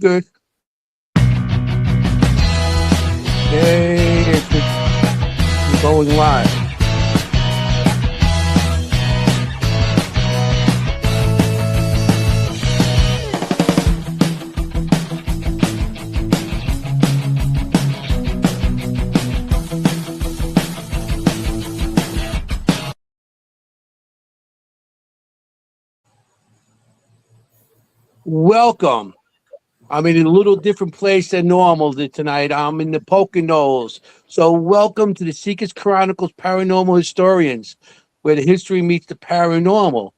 good. Hey, it's going live. Welcome. I'm in a little different place than normal tonight. I'm in the Poconos. So welcome to the Seekers Chronicles Paranormal Historians, where the history meets the paranormal.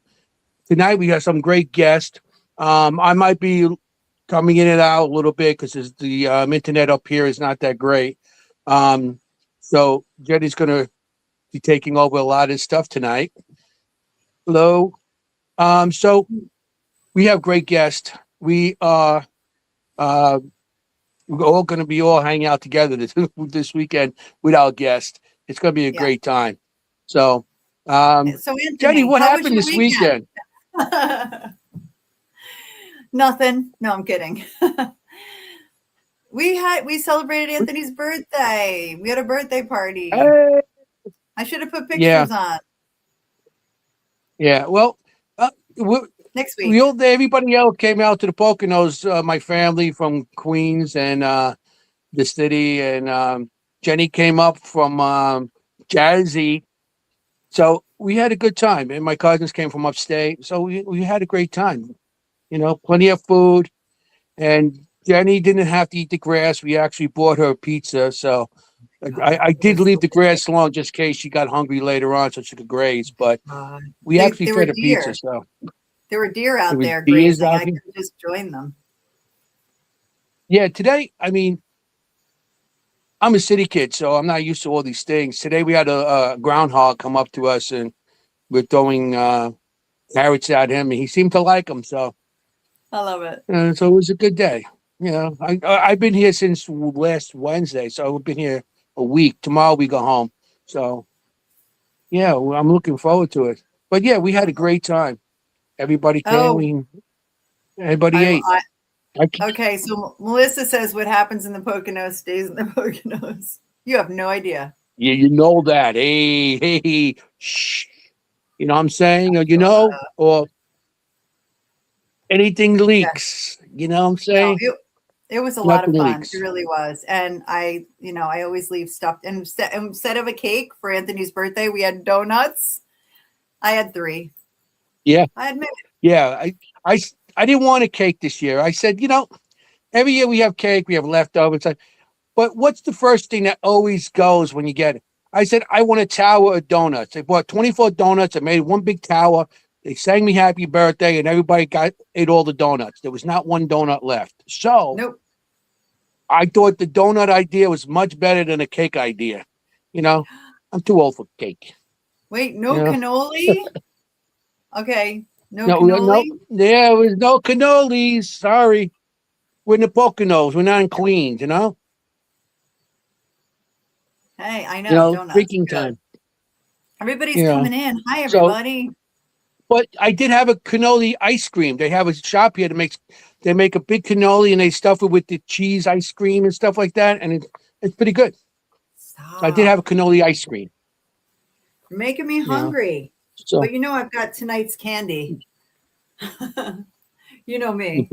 Tonight we have some great guests. I might be coming in and out a little bit because the internet up here is not that great. So Jenny's going to be taking over a lot of stuff tonight. Hello. So we have great guests. We're all going to be all hanging out together this weekend with our guest. It's going to be a great time. So, Anthony, Jenny, what happened this weekend? Nothing. No, I'm kidding. We celebrated Anthony's birthday. We had a birthday party. Hey. I should have put pictures on. Yeah. Well, next week. Everybody else came out to the Poconos. My family from Queens and the city, and Jenny came up from Jersey. So we had a good time, and my cousins came from upstate. So we had a great time. You know, plenty of food, and Jenny didn't have to eat the grass. We actually bought her a pizza. So I did leave the grass alone just in case she got hungry later on so she could graze. But we actually fed a pizza. So there were deer out there grazing. I could just join them. Yeah, today, I mean, I'm a city kid, so I'm not used to all these things. Today we had a groundhog come up to us, and we're throwing carrots at him, and he seemed to like them. So I love it. So it was a good day. You know, I've been here since last Wednesday, so I've been here a week. Tomorrow we go home. So yeah, I'm looking forward to it. But yeah, we had a great time. Everybody came. Everybody ate. Okay, so Melissa says what happens in the Poconos stays in the Poconos. You have no idea. Yeah, you know that. Hey, shh. You know what I'm saying? Or anything leaks. Yeah. You know what I'm saying? No, it was a lot of fun. Leaks. It really was. And I always leave stuffed. And instead of a cake for Anthony's birthday, we had donuts. I had 3. Yeah. I admit it. Yeah. I didn't want a cake this year. I said, every year we have cake, we have leftovers. But what's the first thing that always goes when you get it? I said, I want a tower of donuts. They bought 24 donuts. I made one big tower. They sang me happy birthday, and everybody ate all the donuts. There was not one donut left. So nope. I thought the donut idea was much better than a cake idea. I'm too old for cake. Wait, cannoli? Okay. No cannoli? There was no cannolis. Sorry. We're in the Poconos. We're not in Queens, Hey, I know. Donuts. Freaking time. Everybody's coming in. Hi, everybody. But I did have a cannoli ice cream. They have a shop here they make a big cannoli and they stuff it with the cheese ice cream and stuff like that. And it's pretty good. So I did have a cannoli ice cream. You're making me hungry. So, but I've got tonight's candy. You know me.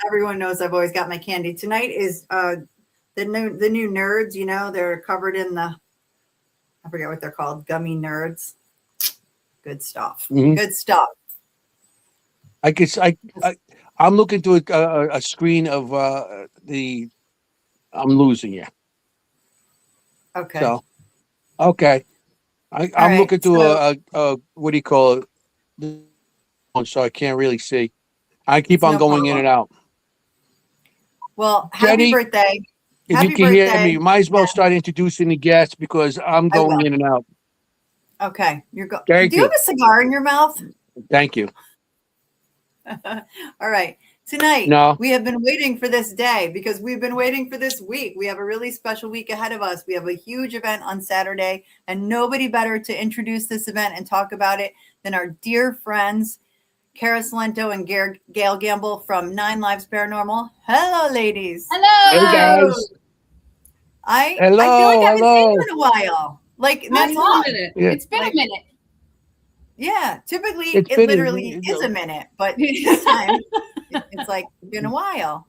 Everyone knows I've always got my candy. Tonight is the new nerds, they're covered in I forget what they're called, gummy nerds. Good stuff. Mm-hmm. Good stuff. I guess I'm looking through a screen of I'm losing you. Okay. So, okay. I'm looking through a what do you call it? So I can't really see. I keep on going in and out. Well, happy birthday. If you can hear me, you might as well start introducing the guests because I'm going in and out. Okay. Do you have a cigar in your mouth? Thank you. All right. Tonight, we have been waiting for this day because we've been waiting for this week. We have a really special week ahead of us. We have a huge event on Saturday, and nobody better to introduce this event and talk about it than our dear friends, Kara Salento and Gail Gamble from 9 Lives Paranormal. Hello, ladies. Hello. Hey guys. I Hello, feel like I haven't seen hello. you in a while. Like, that's It's odd. been a minute. Yeah. It's been a minute. Yeah, typically It's it been literally is a minute, but this time it's like been a while.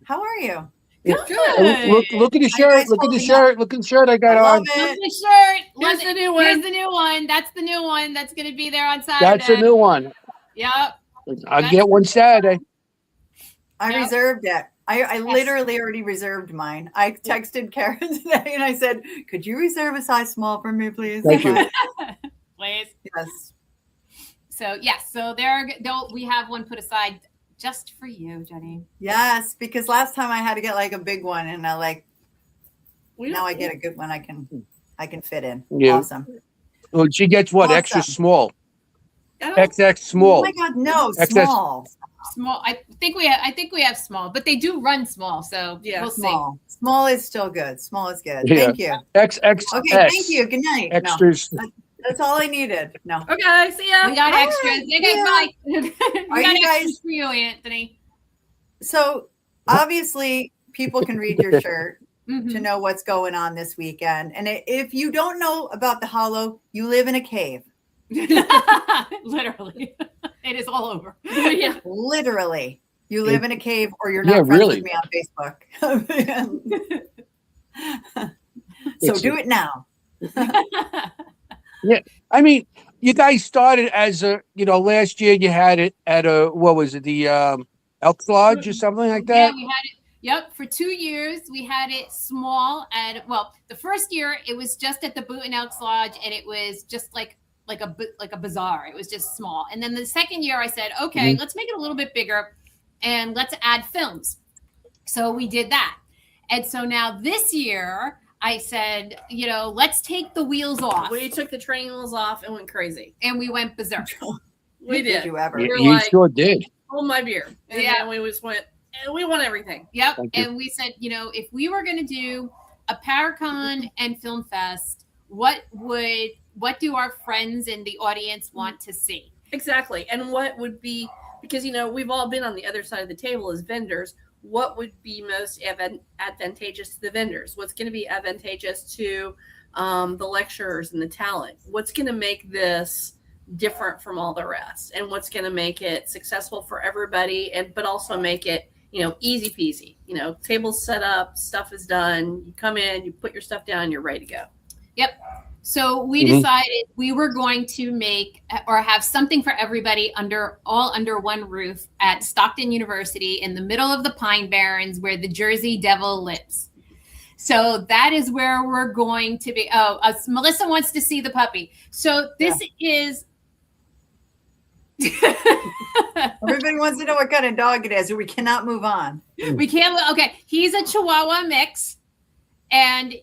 How are you? Yeah. Good. Look at the How you shirt. guys Look at the holding shirt. Look at the shirt I got I love on. Love it. the shirt. Here's the new one. Here's the new one. That's the new one. That's going to be there on Saturday. That's a new one. Yep. I'll get one Saturday. I Yep. reserved it. I literally already reserved mine. I texted Karen today and I said, "Could you reserve a size small for me, please?" Thank you. Please. Yes. So yes. So we have one put aside just for you, Jenny. Yes, because last time I had to get like a big one, and I like We now don't- I get a good one. I can fit in. Yeah. Awesome. Well, she gets what? Awesome. Extra small. I don't- XX small. Oh my God, no, Excess- small, Small. I think we have small, but they do run small. So Yeah, we'll see. small. Small is still good. Small is good. Yeah. Thank you. XXX. Okay, thank you. Good night. No, Extras. that's all I needed. No. Okay, see ya. We got All extras. right, Okay, yeah. bye. We Are got you extras guys- for you, Anthony. So obviously, people can read your shirt Mhm. to know what's going on this weekend. And if you don't know about the Hollow, you live in a cave. Literally, it is all over. Yeah. Literally, you live in a cave, or you're Yeah, not friends really. with me on Facebook. So do it now. I mean, you guys started as last year you had it at what was it, the Elks Lodge or something like Yeah, that? we had it. Yep, for 2 years we had it small. And well, the first year it was just at the Boot and Elks Lodge, and it was just like a bazaar. It was just small. And then the second year I said, okay, let's make it a little bit bigger, and let's add films. So we did that. And so now this year I said, let's take the wheels off, We took the training wheels off and went crazy. and we went berserk. We Did did. you ever? You, We're you like- sure did. Hold my beer. And Yeah. then we just went, and we won everything. Yep. Thank you. And we said, if we were going to do a Paracon and Film Fest, what do our friends in the audience want to see? Exactly. And what would be, because, we've all been on the other side of the table as vendors. What would be most advantageous to the vendors? What's going to be advantageous to the lecturers and the talent? What's going to make this different from all the rest? And what's going to make it successful for everybody, but also make it, easy peasy? Tables set up, stuff is done. You come in, you put your stuff down, you're ready to go. So we decided we were going to make or have something for everybody all under one roof at Stockton University in the middle of the Pine Barrens, where the Jersey Devil lives. So that is where we're going to be. Melissa wants to see the puppy. So this is. Everybody wants to know what kind of dog it is, or we cannot move on. We can't. Okay, he's a Chihuahua mix, and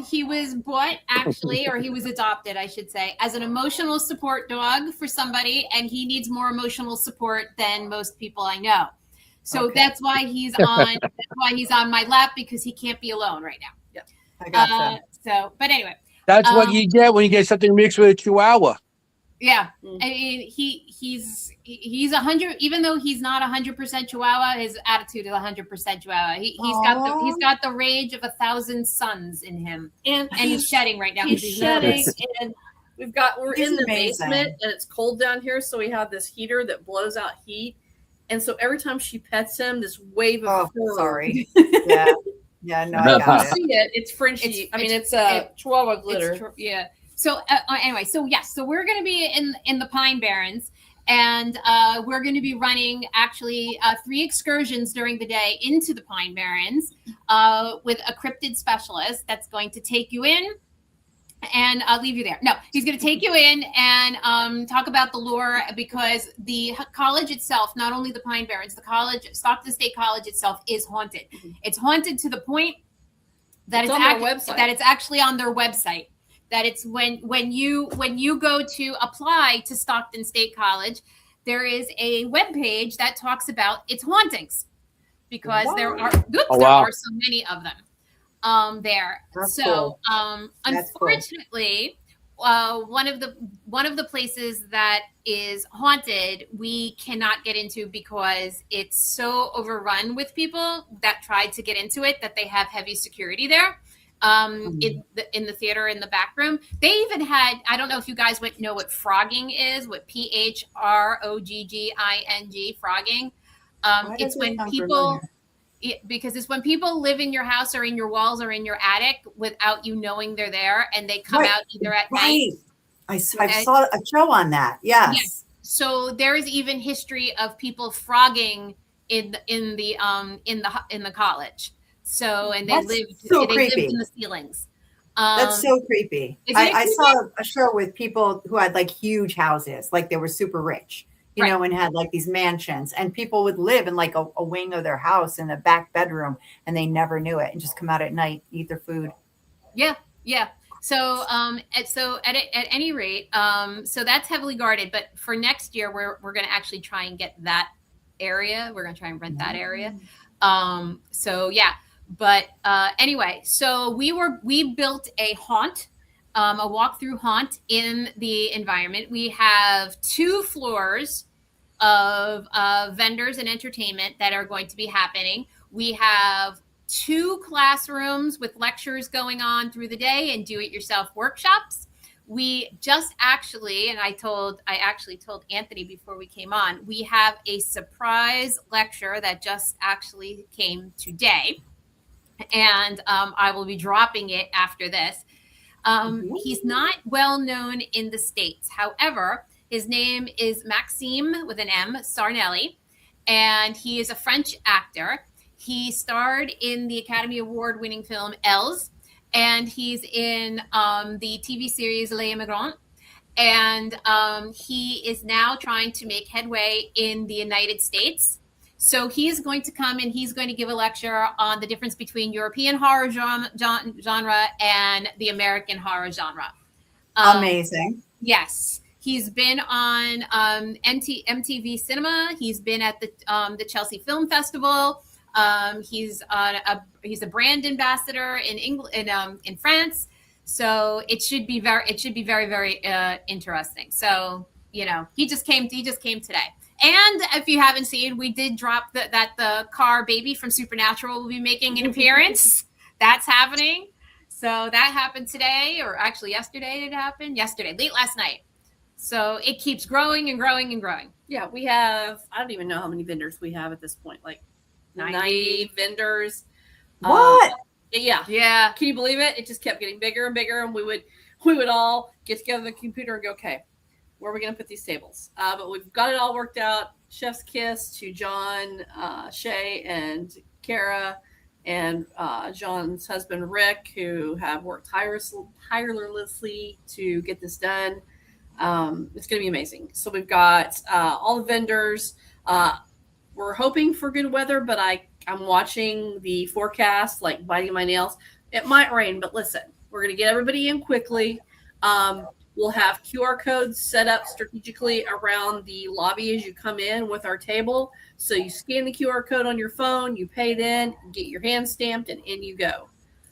he was bought or he was adopted, I should say, as an emotional support dog for somebody, and he needs more emotional support than most people I know. So Okay. that's why he's on my lap, because he can't be alone right now. I gotcha. But anyway, That's what you get when you get something mixed with a Chihuahua. yeah, Mm. I mean, he's 100. Even though he's not 100% Chihuahua, his attitude is 100% Chihuahua. He's got the rage of 1,000 suns in him, And and he's shedding right now. he's 'cause he's shedding, nervous. and we're He's in the amazing. basement, and it's cold down here, so we have this heater that blows out heat, and so every time she pets him, this wave of Oh, fur. sorry. Yeah, no, I You got it. see it? It's Frenchie. It's Chihuahua glitter. It's yeah. So anyway, so we're going to be in the Pine Barrens, and we're going to be running actually 3 excursions during the day into the Pine Barrens with a cryptid specialist that's going to take you in. And I'll leave you there. No, he's going to take you in and talk about the lore, because the college itself, not only the Pine Barrens, the college, Stockton State College itself, is haunted. It's haunted to the point that It's on their website. that it's actually on their website. That it's when you go to apply to Stockton State College, there is a webpage that talks about its hauntings, because there are so many of them there. That's so cool. That's cool. unfortunately, one of the places that is haunted we cannot get into because it's so overrun with people that tried to get into it that they have heavy security there. In the theater in the back room, they even had, I don't know if you guys would know what frogging is, what PHROGGING, frogging. It's when people, because it's when people live in your house or in your walls or in your attic without you knowing they're there, and they come out either at night. I saw a show on that. Yes. So there is even history of people frogging in the college. So, and they lived in the ceilings. That's so creepy. I saw a show with people who had like huge houses, like they were super rich, you know, and had like these mansions, and people would live in like a wing of their house in a back bedroom, and they never knew it, and just come out at night, eat their food. Yeah. So, at any rate, so that's heavily guarded. But for next year, we're going to actually try and get that area. We're going to try and rent that area. So yeah. But anyway, so we built a haunt, a walk-through haunt in the environment. We have 2 floors of vendors and entertainment that are going to be happening. We have 2 classrooms with lectures going on through the day and do-it-yourself workshops. We just actually, and I actually told Anthony before we came on, we have a surprise lecture that just actually came today. And I will be dropping it after this. He's not well known in the States. However, his name is Maxime with an M, Sarnelli, and he is a French actor. He starred in the Academy Award winning film Els, and he's in the TV series Les Immigrants. And he is now trying to make headway in the United States. So he is going to come and he's going to give a lecture on the difference between European horror genre and the American horror genre. Amazing. Yes. He's been on MTV Cinema. He's been at the Chelsea Film Festival. He's a brand ambassador in England, in France. So it should be very, very interesting. So, you know, he just came today. And if you haven't seen, we did drop that the car baby from Supernatural will be making an appearance. That's happening. So that happened today, or actually yesterday it happened. Yesterday, late last night. So it keeps growing and growing and growing. Yeah, we have, I don't even know how many vendors we have at this point, like 90 vendors. What? Yeah. Can you believe it? It just kept getting bigger and bigger, and we would all get together on the computer and go, okay, where are we going to put these tables? But we've got it all worked out. Chef's kiss to John, Shay, and Kara, and John's husband, Rick, who have worked tirelessly to get this done. It's going to be amazing. So we've got all the vendors. We're hoping for good weather, but I'm watching the forecast, like biting my nails. It might rain, but listen, we're going to get everybody in quickly. We'll have QR codes set up strategically around the lobby as you come in with our table. So you scan the QR code on your phone, you pay it in, get your hand stamped, and in you go.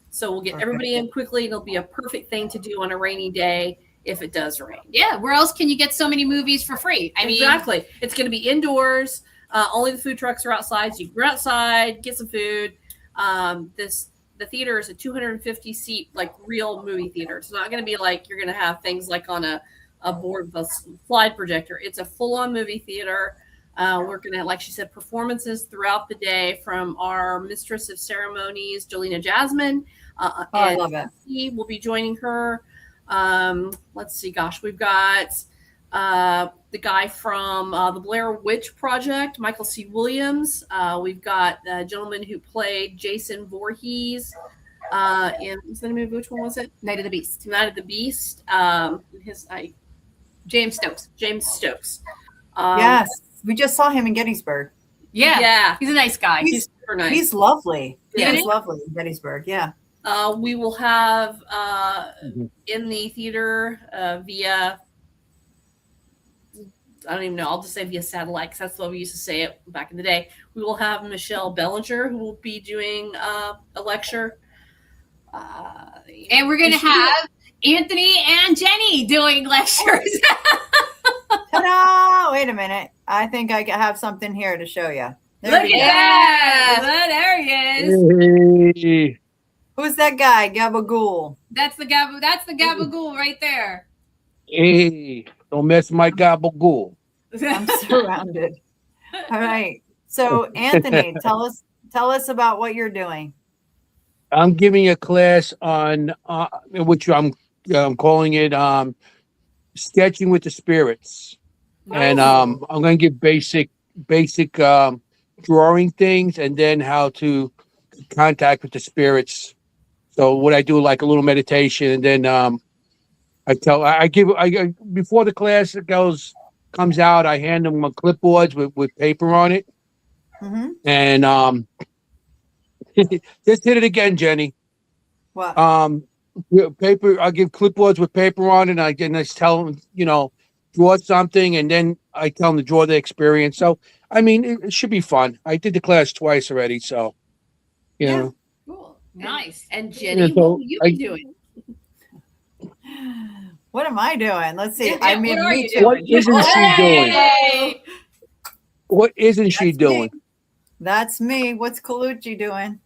So we'll get everybody in quickly. It'll be a perfect thing to do on a rainy day if it does rain. Yeah, where else can you get so many movies for free? I mean, exactly. It's going to be indoors. Only the food trucks are outside, so you can go outside, get some food. The theater is a 250 seat, like real movie theater. It's not going to be like you're going to have things like on a board with a slide projector. It's a full on movie theater. We're going to have, like she said, performances throughout the day from our mistress of ceremonies, Jolena Jasmine. I love it. He will be joining her. Let's see, we've got the guy from the Blair Witch Project, Michael C. Williams. We've got the gentleman who played Jason Voorhees in what's the name of which one was it? Night of the Beast. Night of the Beast. James Stokes. Yes, we just saw him in Gettysburg. Yeah. He's a nice guy. He's super nice. He's lovely. Yeah. He's lovely in Gettysburg. Yeah. We will have in the theater via, I don't even know, I'll just say via satellite because that's the way we used to say it back in the day. We will have Michelle Bellinger, who will be doing a lecture. And we're going to have Anthony and Jenny doing lectures. Ta-da! Wait a minute. I think I have something here to show you. There Look we at go. that. Well, there he is. Hey. Who's that guy? Gabagool. That's the gabagool right there. Hey, don't mess my gabagool. I'm surrounded. All right. So Anthony, tell us about what you're doing. I'm giving a class on which I'm calling it sketching with the spirits, and I'm going to give basic drawing things, and then how to contact with the spirits. So what I do, like a little meditation, and then I give before the class comes out, I hand them clipboards with paper on it, and just hit it again, Jenny. What? Paper. I give clipboards with paper on it, and I just tell them, draw something, and then I tell them to draw the experience. So I mean, it should be fun. I did the class twice already, so you know. Cool. Nice. And Jenny, Yeah, so what will you be doing? What am I doing? Let's see. Yeah, I mean, what are me you too. doing? What isn't she doing? Hey! What isn't she That's doing? me. That's me. What's Colucci doing?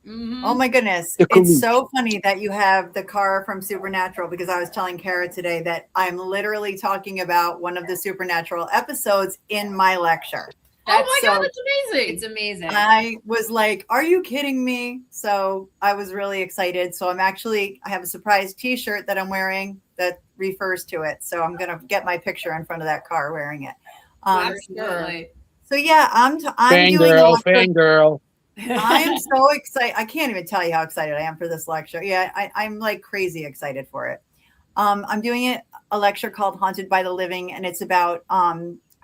Mhm. Oh my goodness. The It's Colucci. so funny that you have the car from Supernatural, because I was telling Kara today that I'm literally talking about one of the Supernatural episodes in my lecture. Oh my So- God, that's amazing. It's amazing. I was like, are you kidding me? So I was really excited. So I have a surprise t-shirt that I'm wearing that refers to it. So I'm going to get my picture in front of that car wearing it. Absolutely. So yeah, I'm doing Fangirl. I am so excited. I can't even tell you how excited I am for this lecture. Yeah, I'm like crazy excited for it. I'm doing a lecture called Haunted by the Living, and it's about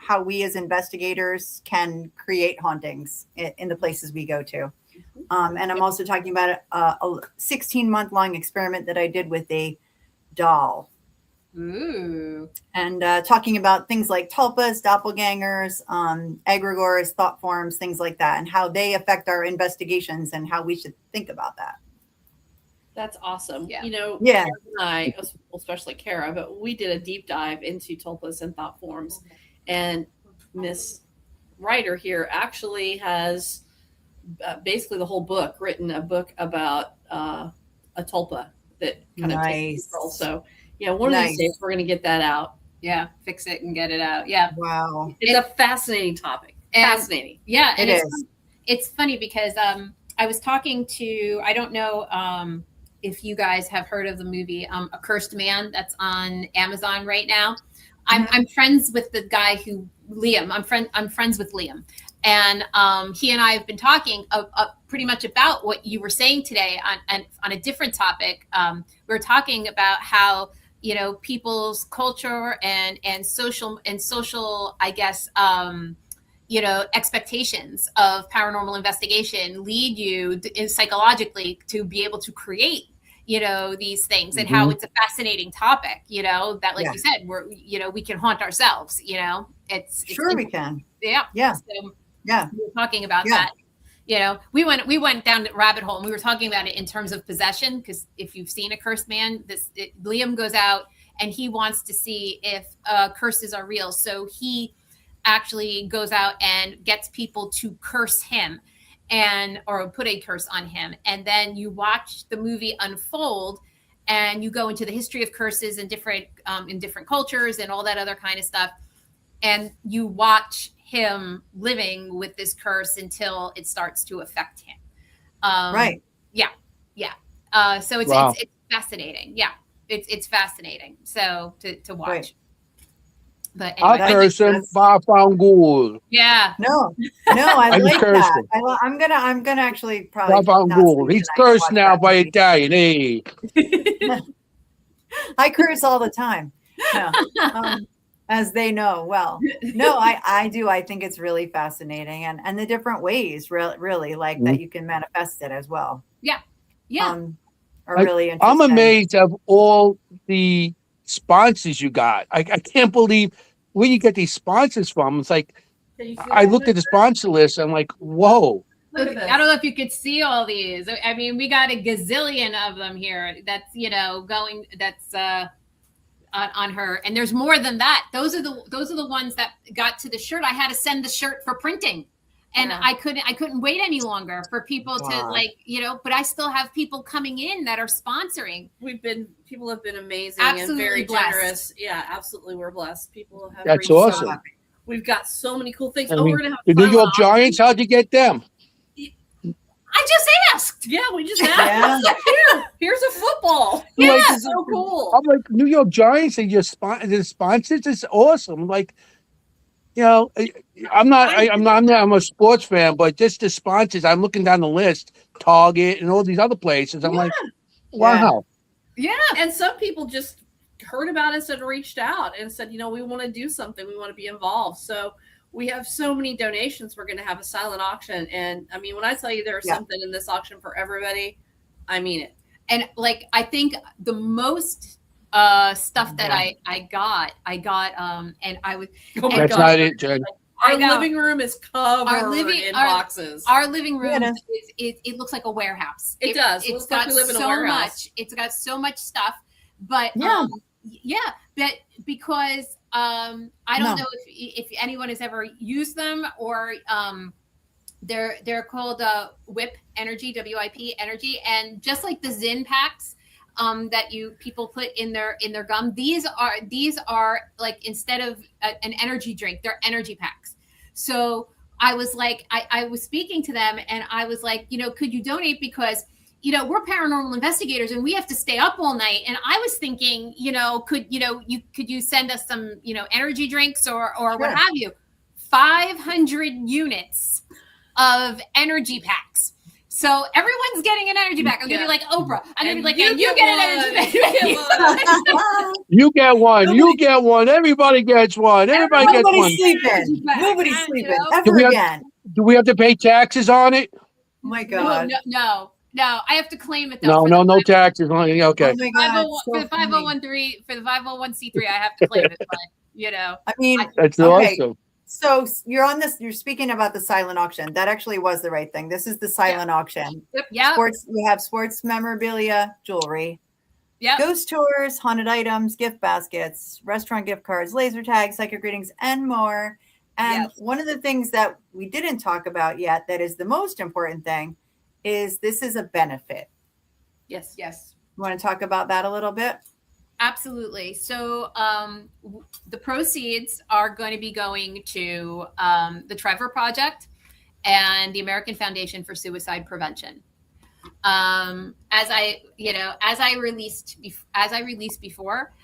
how we as investigators can create hauntings in the places we go to. And I'm also talking about a 16-month-long experiment that I did with a doll. Ooh. And talking about things like tulpas, doppelgangers, egregores, thought forms, things like that, and how they affect our investigations and how we should think about that. That's awesome. Yeah. Yeah. Kara and I, especially Kara, but we did a deep dive into tulpas and thought forms. And Miss Writer here actually has basically the whole book, written a book about a tulpa that kind of takes control. So, one of these days we're going to get that out. Yeah, fix it and get it out. Yeah. Wow. It's a fascinating topic. Fascinating. Yeah, and It it's funny because I was talking to, I don't know if you guys have heard of the movie A Cursed Man that's on Amazon right now. I'm friends with the guy Liam. I'm friends with Liam, and he and I have been talking pretty much about what you were saying today on a different topic. We were talking about how people's culture and social I guess expectations of paranormal investigation lead you psychologically to be able to create these things, and how it's a fascinating topic, that you said, we can haunt ourselves, it's Sure we can. Yeah. So Yeah. we were talking about that. We went down the rabbit hole, and we were talking about it in terms of possession, because if you've seen A Cursed Man, Liam goes out and he wants to see if curses are real. So he actually goes out and gets people to curse him or put a curse on him. And then you watch the movie unfold, and you go into the history of curses in different cultures and all that other kind of stuff. And you watch him living with this curse until it starts to affect him. Right. Yeah. So it's fascinating. Yeah. It's fascinating. So to watch. Right. But I'll anyway, curse him. Bafangool. yeah. No, I I'm like cursing. that. I'm gonna actually probably. not Bafangool. sleep He's tonight to cursed watch now that by movie. Italian. Hey. I curse all the time. No. As they know well. No, I do. I think it's really fascinating, and the different ways, really, like that you can manifest it as well. Yeah. Are really interesting. I'm amazed of all the sponsors you got. I can't believe where you get these sponsors from. It's like I looked at the sponsor list. I'm like, whoa. Look at this. I don't know if you could see all these. I mean, we got a gazillion of them here. That's going. That's on her, and there's more than that. Those are the ones that got to the shirt. I had to send the shirt for printing, and I couldn't wait any longer for people to But I still have people coming in that are sponsoring. People have been amazing Absolutely and very blessed. generous. Yeah, absolutely, we're blessed. People have. That's reached out. awesome. We've got so many cool things. I mean, we're gonna have the New fun York with Giants. How'd you get them? I just asked. Yeah, we just asked. Here's a football. Yeah, Like, so cool. I'm like, New York Giants and your sponsors. It's awesome. Like, I'm a sports fan, but just the sponsors. I'm looking down the list, Target and all these other places. I'm like, wow. Yeah. And some people just heard about us and reached out and said, we want to do something. We want to be involved. So we have so many donations. We're going to have a silent auction. And I mean, when I tell you there's something in this auction for everybody, I mean it. And I think the most stuff that I got, and I was. Oh my That's God. not it, Jen. Our living room is covered in boxes. Our living room it looks like a warehouse. It does. It's got we live in a warehouse. It's got so much stuff, but but because I don't know if anyone has ever used them or they're called WIP Energy, WIP Energy, and just like the Zin packs that people put in their gum, these are like, instead of an energy drink, they're energy packs. So I was like, I was speaking to them and I was like, could you donate, because we're paranormal investigators and we have to stay up all night. And I was thinking, could you send us some, energy drinks or what have you? 500 units of energy packs. So everyone's getting an energy pack. I'm gonna be like Oprah. I'm gonna be like, and you get an energy pack. You get one. You get one. Everybody gets one. Everybody gets one. Nobody's sleeping. Nobody's sleeping ever again. Do we have to pay taxes on it? Oh my God. No. I have to claim it though. No taxes on it. Okay. Oh my God, for the 501c3, I have to claim it. But I mean, that's awesome. So you're speaking about the silent auction. That actually was the right thing. This is the silent auction. Yep. We have sports memorabilia, jewelry, ghost tours, haunted items, gift baskets, restaurant gift cards, laser tags, psychic readings, and more. And one of the things that we didn't talk about yet, that is the most important thing, is this is a benefit. Yes. You want to talk about that a little bit? Absolutely. So the proceeds are going to be going to the Trevor Project and the American Foundation for Suicide Prevention. As I released before,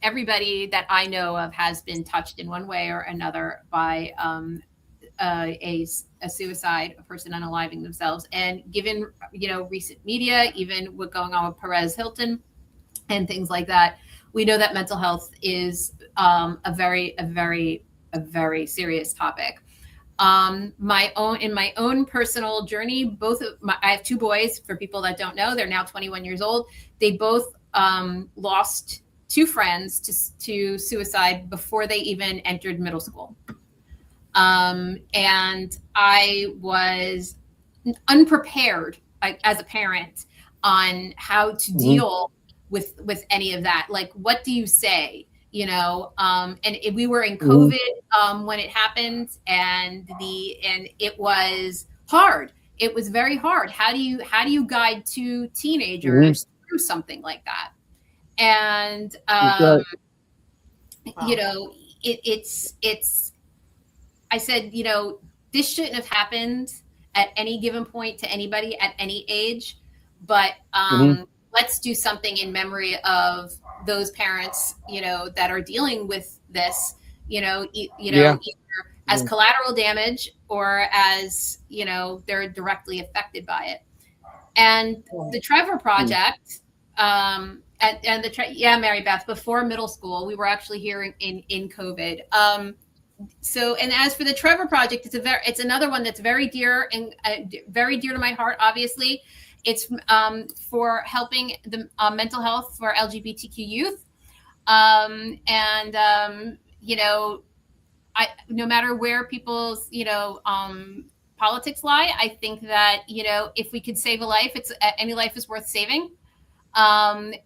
everybody that I know of has been touched in one way or another by a suicide, a person unaliving themselves. And given, recent media, even what's going on with Perez Hilton and things like that, we know that mental health is a very serious topic. In my own personal journey, I have two boys. For people that don't know, they're now 21 years old. They both lost two friends to suicide before they even entered middle school. And I was unprepared as a parent on how to deal with any of that. Like, what do you say? And we were in COVID when it happened, and it was hard. It was very hard. How do you guide two teenagers through something like that? And it's. I said, this shouldn't have happened at any given point to anybody at any age, but let's do something in memory of those parents, that are dealing with this, either as collateral damage or as, they're directly affected by it. And the Trevor Project, Mary Beth, before middle school, we were actually here in COVID. So, and as for the Trevor Project, it's another one that's very dear and very dear to my heart. Obviously, it's for helping the mental health for LGBTQ youth, no matter where people's, politics lie, I think that, if we could save a life, any life is worth saving. And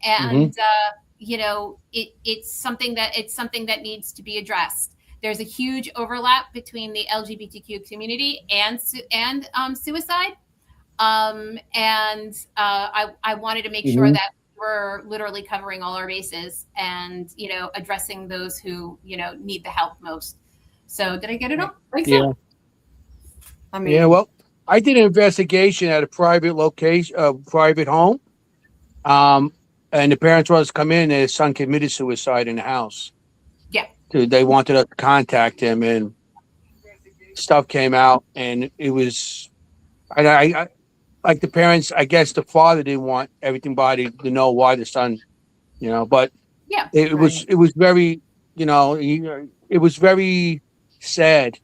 it's something that needs to be addressed. There's a huge overlap between the LGBTQ community and suicide. I wanted to make sure that we're literally covering all our bases and, addressing those who, need the help most. So did I get it all? Yeah. I mean, Yeah, well, I did an investigation at a private location, private home. And the parents was come in and his son committed suicide in the house. Yeah. They wanted us to contact him and stuff came out and it was, I like the parents, I guess the father didn't want everybody to know why the son, but yeah, it was very, it was very sad.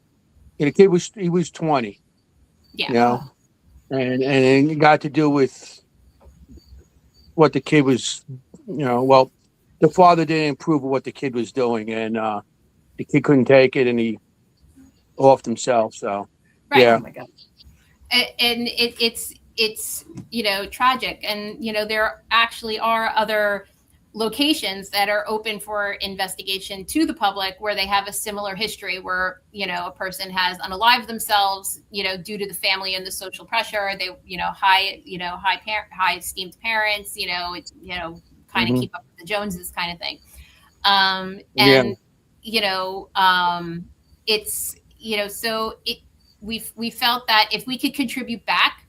The kid he was 20, yeah, and it got to do with what the kid was, well, the father didn't approve of what the kid was doing, and the kid couldn't take it, and he offed himself. So, right. yeah, oh my God. And it's tragic, and there actually are other locations that are open for investigation to the public where they have a similar history where a person has unalived themselves due to the family and the social pressure. They high esteemed parents, kind of keep up with the Joneses kind of thing. It's so we felt that if we could contribute back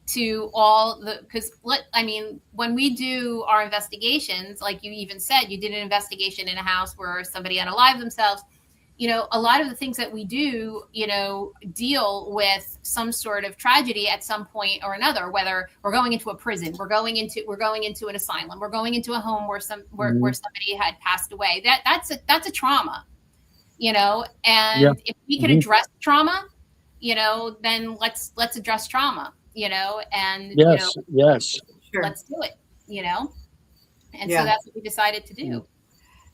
to all because when we do our investigations, like you even said, you did an investigation in a house where somebody unalived themselves. A lot of the things that we do, deal with some sort of tragedy at some point or another, whether we're going into a prison, we're going into an asylum, we're going into a home where somebody had passed away. That's a trauma, and if we can address trauma, then let's address trauma, and yes, Sure. let's do it, and Yeah. so that's what we decided to do.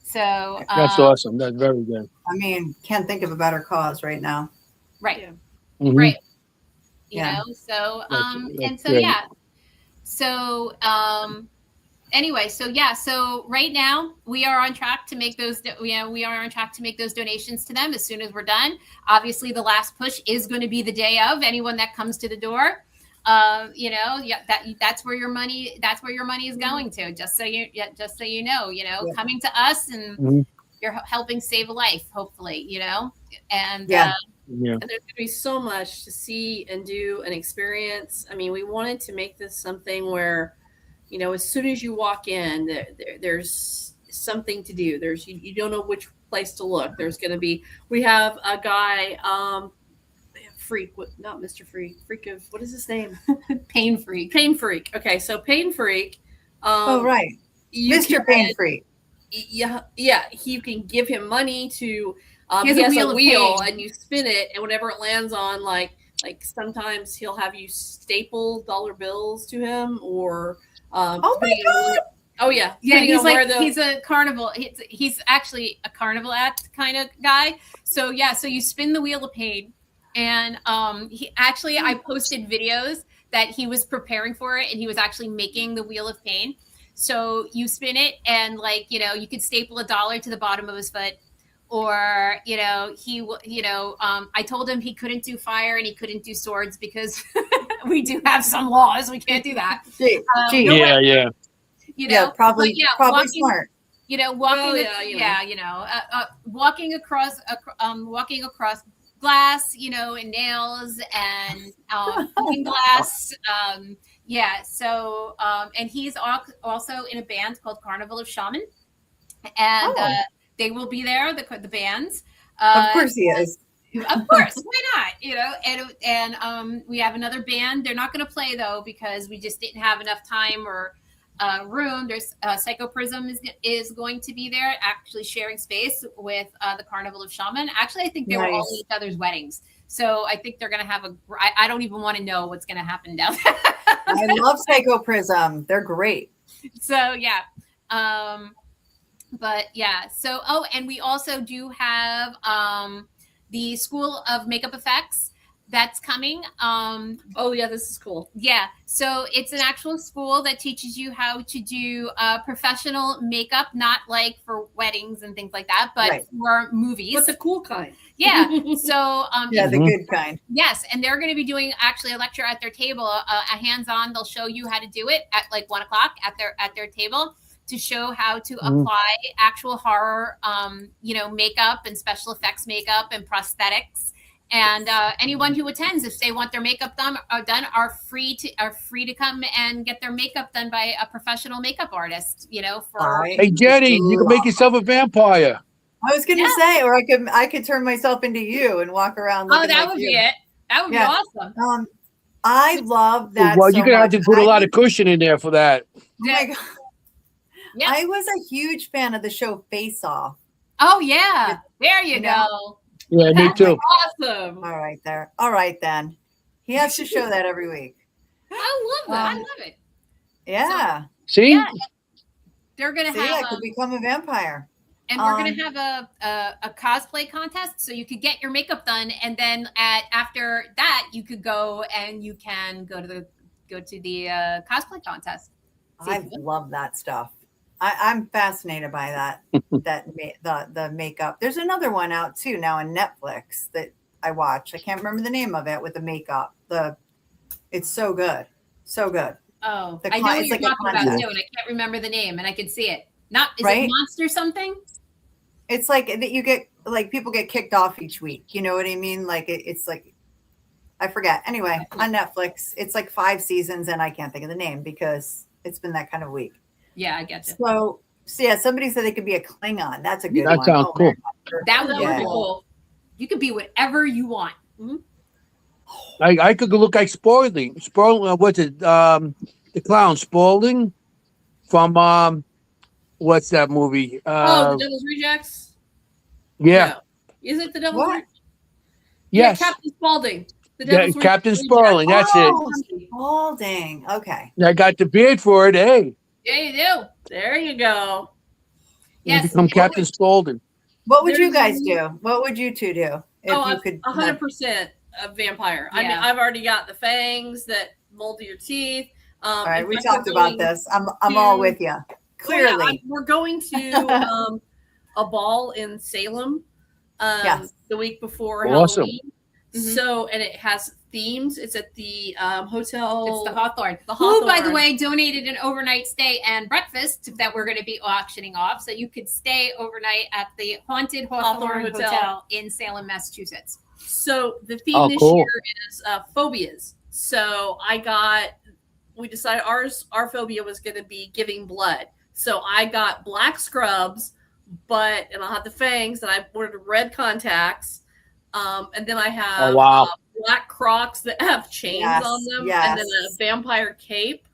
So that's awesome. That's very good. I mean, can't think of a better cause right now. right. Yeah. Right. Yeah. So That's so great. yeah. So anyway, so right now we are on track to make those donations to them as soon as we're done. Obviously the last push is going to be the day of. Anyone that comes to the door, that's where your money is going to, just so you know, coming to us and you're helping save a life, hopefully, and Yeah. And there's going to be so much to see and do and experience. I mean, we wanted to make this something where, as soon as you walk in, there's something to do. You don't know which place to look. We have a guy, not Mr. Freak of, what is his name? Pain Freak. Okay, so Pain Freak. Oh, right. Mr. Pain Freak. Yeah. You can give him money to. He has a wheel and you spin it, and whatever it lands on, like sometimes he'll have you staple dollar bills to him, or Oh my God. Oh yeah, he's a carnival. He's actually a carnival act kind of guy. So yeah, so you spin the wheel of pain, and I posted videos that he was preparing for it, and he was actually making the wheel of pain. So you spin it, and you could staple $1 to the bottom of his foot, or I told him he couldn't do fire and he couldn't do swords because we do have some laws. We can't do that. Gee. Yeah. Probably walking, smart. Walking across glass, and nails and cooking glass. So and he's also in a band called Carnival of Shaman, and they will be there. The bands. Of course he is. Of course, why not? And we have another band. They're not going to play though because we just didn't have enough time or room. There's Psychoprism is going to be there, actually sharing space with the Carnival of Shaman. Actually, I think they were all at each other's weddings, so I think they're going to have I don't even want to know what's going to happen down there. I love Psychoprism. They're great. So yeah. But yeah, so and we also do have the School of Makeup Effects that's coming. Oh yeah, this is cool. Yeah, so it's an actual school that teaches you how to do professional makeup, not like for weddings and things like that, but Right. for movies. But the cool kind. Yeah. So Yeah, the Mhm. good kind. yes, and they're going to be doing actually a lecture at their table, a hands-on. They'll show you how to do it at like 1 o'clock at their table to show how to Mhm. apply actual horror, makeup and special effects makeup and prosthetics. And anyone who attends, if they want their makeup done, are free to come and get their makeup done by a professional makeup artist. For Hey, Jenny, you can make yourself a vampire. I was gonna Yeah. say, or I could turn myself into you and walk around. oh, Looking that like would you. be it. That would Yeah. be awesome. I love that. Well, so you're going to have much. to put a I lot of was- cushion in there for that. Oh my God. Yeah. I was a huge fan of the show Face Off. Oh yeah, there you You know? go. Yeah, me too. Awesome. All right, there. All right, then. He has to show that every week. I love that. I Um, love it. Yeah. See? Yeah. They're gonna See, I have could become a vampire. and we're gonna have a cosplay contest, so you could get your makeup done, and then after that, you could go and you can go to the cosplay contest. See if I you- love that stuff. I'm fascinated by that. The makeup. There's another one out too now on Netflix that I watch. I can't remember the name of it with the makeup. It's so good, so good. Oh, The I know con- what it's you're like a talking about contest. too, and I can't remember the name, and I can see it. Not is Right? it Monster something? It's like that you get like people get kicked off each week. You know what I mean? Like it's like I forget. Anyway, on Netflix, it's like 5 seasons, and I can't think of the name because it's been that kind of week. Yeah, I get you. So yeah, somebody said they could be a Klingon. That's a good That one. sounds cool. That would Yeah. be cool. You could be whatever you want. I could look like Spaulding. What's it? The clown Spaulding from what's that movie? Oh, the Devil's Rejects. Yeah. No. Is it the Devil's What? Rejects? Yes. Yeah, Captain Spaulding. The Yeah, Devil's Captain Rejects. Spaulding. That's it. Oh, Spaulding. Okay. I got the beard for it. Hey, Yeah, you do. There you go. you Yes. become Captain Spaulding. What would you There's- guys do? What would you two do if Oh, you could? 100% a vampire. I mean, Yeah. I've already got the fangs that mold your teeth. All right, in we fact, talked we're about going- this. I'm all to- with you. Oh, yeah, Clearly, we're going to a ball in Salem Yes. the week before Awesome. Halloween. Mhm. So, and it has themes. It's at the hotel. It's the Hawthorne. The Who, by the Hawthorne. way, donated an overnight stay and breakfast that we're going to be auctioning off. So you could stay overnight at the Haunted Hawthorne Hawthorne Hotel in Salem, Massachusetts. So the theme Oh, this cool. year is phobias. So we decided our phobia was going to be giving blood. So I got black scrubs, and I'll have the fangs, and I ordered red contacts. And then I have Oh, wow. black Crocs that have chains Yes, on them, yes. and then a vampire cape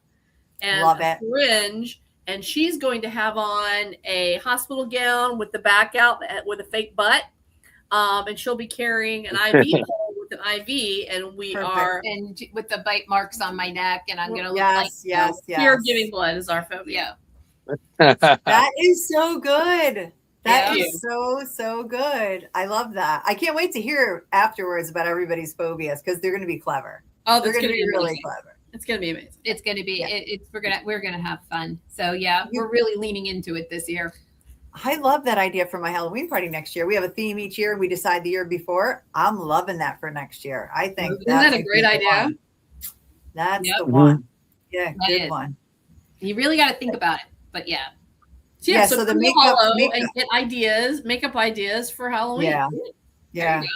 and Love a it. fringe. And she's going to have on a hospital gown with the back out with a fake butt. And she'll be carrying an IV pole with an IV, and we Perfect. are And with the bite marks on my neck, and I'm going to look yes, yes, here yes. giving blood is our phobia. Yeah. That is so good. That Yeah. is so good. I love that. I can't wait to hear afterwards about everybody's phobias because they're going to be clever. Oh, They're that's going to be really amazing. clever. It's going to be amazing. It's going to be. Yeah. We're gonna have fun. So yeah, we're really leaning into it this year. I love that idea for my Halloween party next year. We have a theme each year. We decide the year before. I'm loving that for next year. I think Isn't that a would great be the idea? one. That's Yep. the Mhm. one. Yeah, That good is. one. You really got to think about it. But yeah, Yeah, So so the come to makeup- Hollow makeup- and get makeup ideas for Halloween. Yeah. There Yeah. you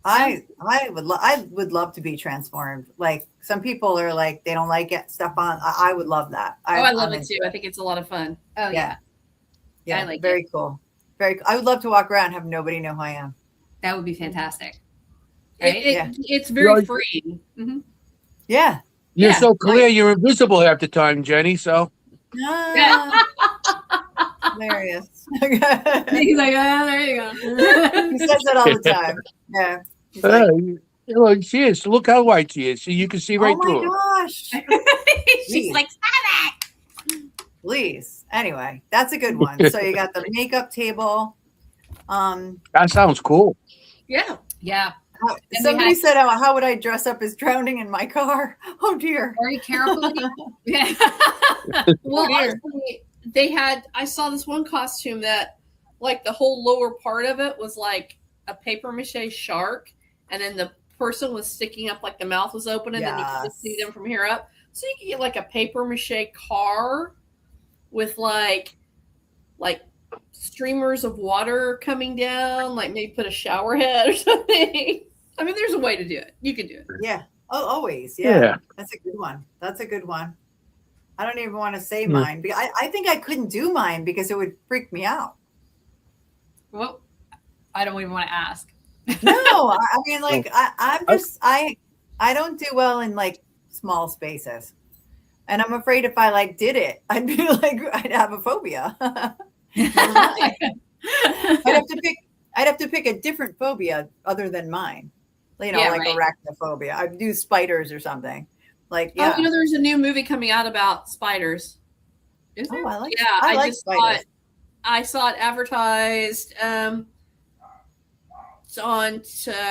I would love to be transformed. Like some people are like they don't like it stuff on. I would love that. I love I'm it into too. I think it's a lot of fun. oh yeah, Yeah, I like very cool. I would love to walk around and have nobody know who I am. that would be fantastic. It, Yeah. It's very Right. freeing. Mhm. Yeah. You're Yeah, so clear. You're invisible half the time, Jenny. So Ah, hilarious. he He's like, oh, there you go. says that all the time. Yeah. He's like, look, she is. Look how white she is. So you can see right oh through my her. gosh. She's like, stop it. Please. Anyway, that's a good one. So you got the makeup table. That sounds cool. Yeah. Yeah. And Somebody we said, how would I dress up as drowning in my car? Oh, dear. very carefully. Yeah. Well, dear. honestly, I saw this one costume that, like, the whole lower part of it was like a paper mache shark, and then the person was sticking up, like the mouth was open, and then you could just see them from here up. So you could get like a paper mache car with like streamers of water coming down, like maybe put a shower head or something. I mean, there's a way to do it. You can do it. Yeah. Oh, always. Yeah. Yeah. That's a good one. That's a good one. I don't even want to say mine. I think I couldn't do mine because it would freak me out. Well, I don't even want to ask. No, I mean, like, I don't do well in like small spaces. And I'm afraid if I like did it, I'd be like, I'd have a phobia. I'd have to pick a different phobia other than mine. You know, Yeah, like right. arachnophobia. I'd do spiders or something. Like, yeah. Oh, there's a new movie coming out about spiders. Is there? Oh, I like. Yeah, I like just spiders. I saw it advertised on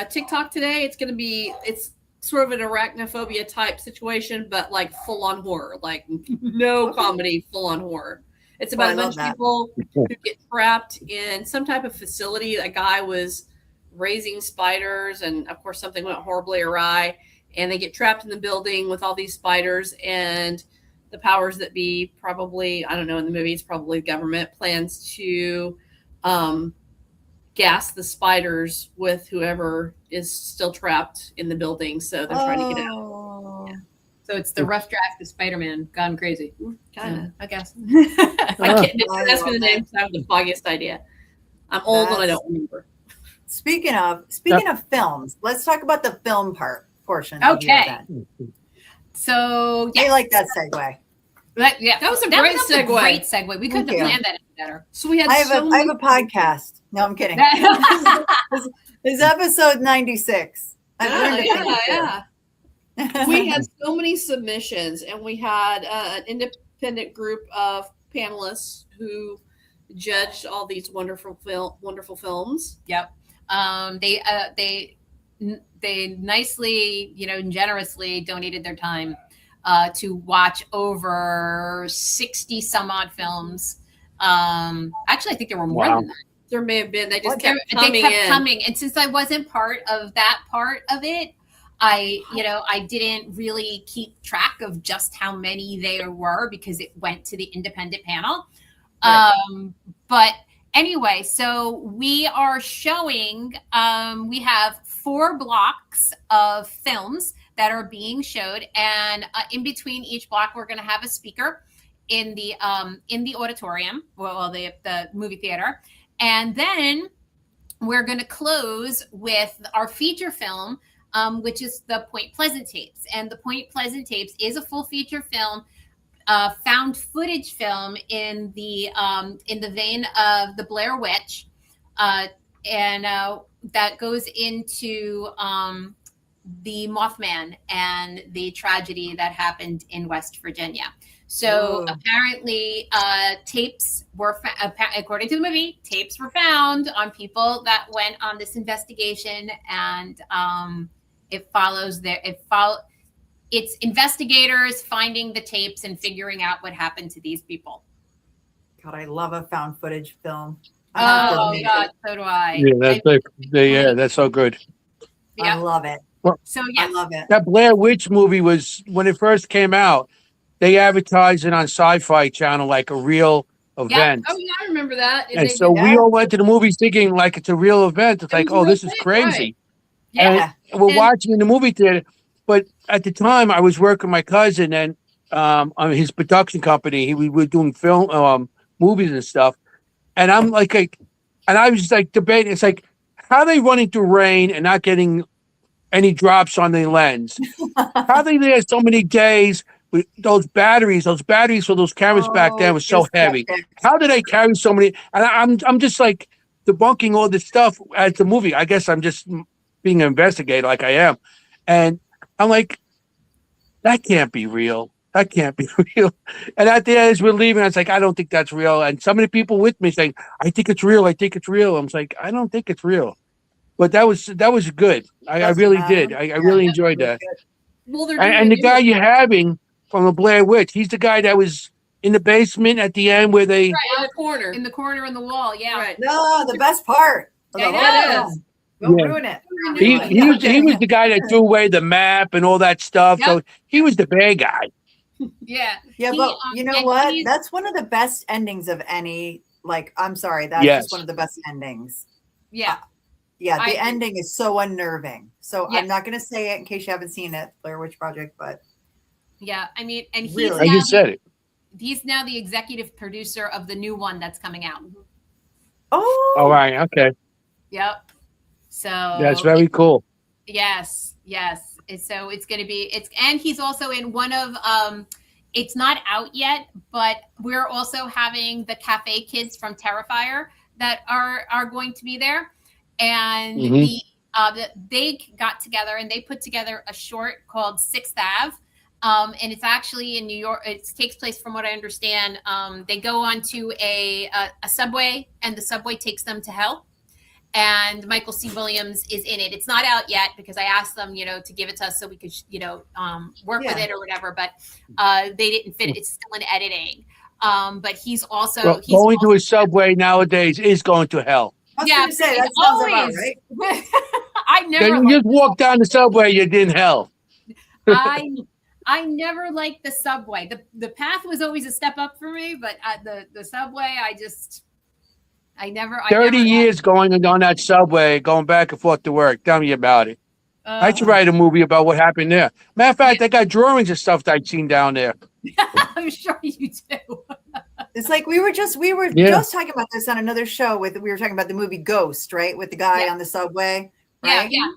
TikTok today. It's sort of an arachnophobia type situation, but like full on horror, like no comedy, full on horror. It's about a bunch of people who get trapped in some type of facility. A guy was raising spiders, and of course something went horribly awry, and they get trapped in the building with all these spiders, and the powers that be, probably, I don't know, in the movie it's probably government, plans to gas the spiders with whoever is still trapped in the building, so they're trying to get out. Yeah. So it's the rough draft of Spider-Man gone crazy. Kind of. I guess. I can't ask me the love name because I have the foggiest idea. I'm old and I don't remember. Speaking of films, let's talk about the film portion. Okay. So I like that segue. That was a great segue. Great segue. We couldn't have planned that any better. So we had I have a podcast. No, I'm kidding. This is episode 96. I've learned a thing or two. Yeah. We had so many submissions, and we had an independent group of panelists who judged all these wonderful films. Yep. They nicely, and generously donated their time to watch over 60 some odd films. Actually, I think there were more than that. There may have been. They just They kept kept coming. And since I wasn't part of that part of it, I didn't really keep track of just how many there were because it went to the independent panel. Right. But anyway, so we are showing, we have 4 blocks of films that are being showed. And in between each block, we're going to have a speaker in the auditorium, the movie theater. And then we're going to close with our feature film, which is the Point Pleasant tapes. And the Point Pleasant tapes is a full feature film, found footage film in the vein of the Blair Witch, and that goes into the Mothman and the tragedy that happened in West Virginia. So apparently, tapes were, according to the movie, tapes were found on people that went on this investigation, and it's investigators finding the tapes and figuring out what happened to these people. God, I love a found footage film. Oh God, so do I. Yeah, that's so good. I love it. So yeah, I love it. That Blair Witch movie was, when it first came out, they advertised it on Sci-Fi Channel like a real event. Oh yeah, I remember that. And so we all went to the movies thinking like it's a real event. It's like, oh, this is crazy. Right. Yeah. And we're watching in the movie theater. But at the time, I was working with my cousin and on his production company. We were doing film, movies and stuff. And I'm like, and I was just like debating. It's like, how are they running through rain and not getting any drops on the lens? How are they there so many days with those batteries for those cameras back then was so heavy. How did they carry so many? And I'm just like debunking all this stuff at the movie. I guess I'm just being an investigator like I am. And I'm like, that can't be real. that can't be real. And at the end, as we're leaving, I was like, I don't think that's real. And some of the people with me saying, I think it's real. I think it's real. I'm like, I don't think it's real. But that was good. I Doesn't really matter. did. I Yeah, really it enjoyed was that. good. Well, they're And the guy you're having from the Blair Witch, he's the guy that was in the basement at the end where they. Right, in the corner. in the corner on the wall. Yeah. Right. No, the best part. of the I whole know. film. Don't Yeah. ruin it. He was the guy that threw away the map and all that stuff. So he was the bad guy. Yeah. Yeah, He, but you know and what? he's- That's one of the best endings of any. Like, I'm sorry, that's Yes. just one of the best endings. Yeah. Yeah, I the agree. ending is so unnerving. So Yeah. I'm not going to say it in case you haven't seen it, Blair Witch Project, but Yeah. I mean, and he's Really? I now, just said it. he's now the executive producer of the new one that's coming out. oh, All right. Okay. Yep. So That's very cool. Yes. So it's going to be and he's also in one of it's not out yet, but we're also having the Cafe Kids from Terrifier that are going to be there, and Mhm. they got together and they put together a short called Sixth Ave. And it's actually in New York. It takes place, from what I understand. They go onto a subway, and the subway takes them to hell. And Michael C. Williams is in it. It's not out yet because I asked them, to give it to us so we could, work with Yeah. it or whatever. But they didn't fit it. It's still in editing. But he's also Well, going to a subway nowadays is going to hell. I was yeah, going to say that it's sounds about always. right. I never. Then you just walk down the subway, you're in hell. I never liked the subway. The path was always a step up for me, but the subway, I never. 30 years going on that subway, going back and forth to work. Tell me about it. I should write a movie about what happened there. Matter of fact, I got drawings of stuff that I'd seen down there. I'm sure you do. It's like we were just talking about this on another show we were talking about the movie Ghost, right? With the guy on the subway. Right? Yeah.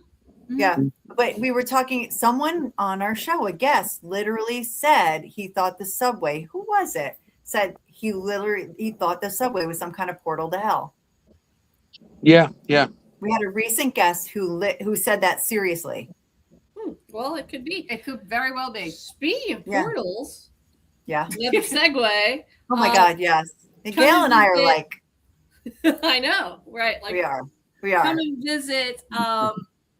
Yeah. But we were talking, someone on our show, a guest, literally said he thought the subway, who was it? Said he thought the subway was some kind of portal to hell. Yeah. We had a recent guest who said that seriously. Well, it could be. It could very well be. Speaking of Yeah. portals, Yeah. another segue. Oh my God, yes. And Gail and I are like, I know, right? Like we are. come and visit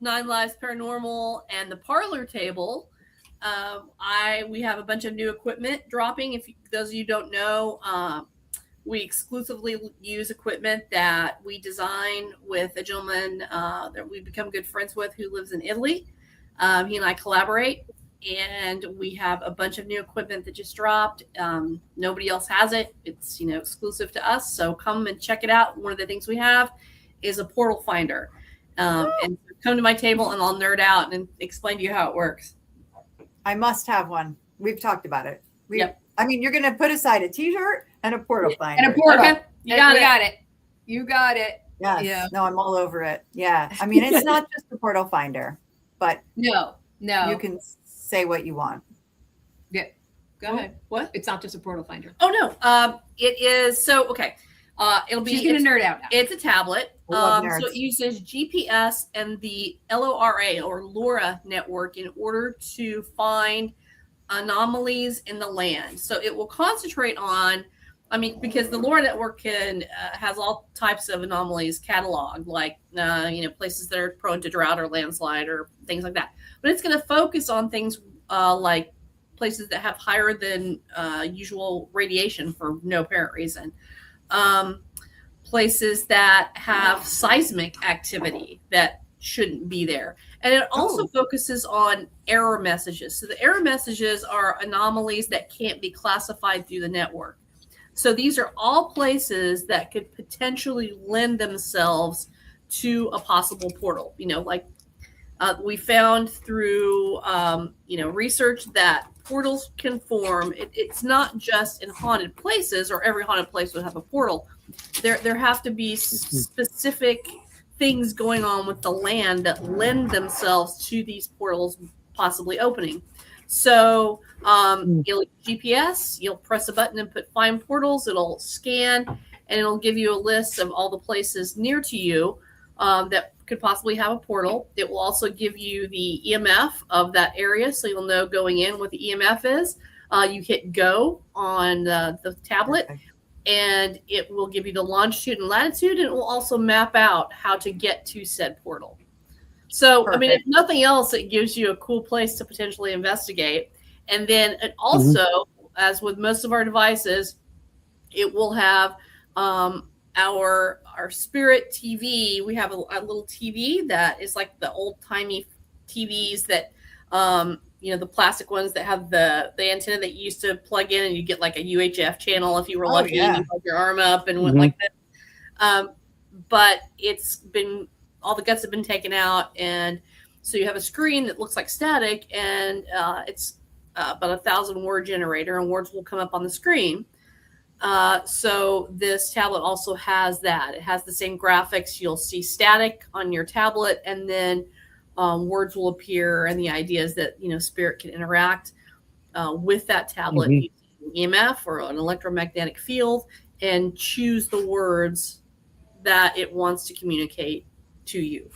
Nine Lives Paranormal and the Parlor Table. We have a bunch of new equipment dropping. If those of you don't know, we exclusively use equipment that we design with a gentleman that we've become good friends with who lives in Italy. He and I collaborate, and we have a bunch of new equipment that just dropped. Nobody else has it. It's exclusive to us. So come and check it out. One of the things we have is a portal finder. And come to my table and I'll nerd out and explain to you how it works. I must have one. We've talked about it. Yep. I mean, you're going to put aside a t-shirt and a portal finder. And a portal. Okay. You got it. You got it. Yes. Yeah. No, I'm all over it. Yeah. I mean, it's not just a portal finder, but No. you can say what you want. Go ahead. What? It's not just a portal finder. Oh no. It is okay. It'll be She's gonna nerd out now. It's a tablet. I love So nerds. it uses GPS and the LORA or LoRa network in order to find anomalies in the land. So it will concentrate on, because the LoRa network has all types of anomalies cataloged, like places that are prone to drought or landslide or things like that. But it's going to focus on things like places that have higher than usual radiation for no apparent reason. Places that have seismic activity that shouldn't be there. And it also focuses on error messages. So the error messages are anomalies that can't be classified through the network. So these are all places that could potentially lend themselves to a possible portal. We found through research that portals can form. It's not just in haunted places, or every haunted place would have a portal. There have to be specific things going on with the land that lend themselves to these portals possibly opening. So you'll GPS, you'll press a button and put find portals. It'll scan and it'll give you a list of all the places near to you that could possibly have a portal. It will also give you the EMF of that area, so you'll know going in what the EMF is. You hit go on the tablet, Okay. and it will give you the longitude and latitude, and it will also map out how to get to said portal. So, I mean, if Perfect. nothing else, it gives you a cool place to potentially investigate. And then it also, as with most of our devices, it will have our Spirit TV. We have a little TV that is like the old timey TVs that the plastic ones that have the antenna that you used to plug in, and you get like a UHF channel if you were lucky. Yeah. And you put your arm up and went like that. But it's been, all the guts have been taken out, and so you have a screen that looks like static, and it's about 1,000 word generator, and words will come up on the screen. So this tablet also has that. It has the same graphics. You'll see static on your tablet, and then words will appear, and the idea is that Spirit can interact with that tablet using EMF or an electromagnetic field, and choose the words that it wants to communicate to you.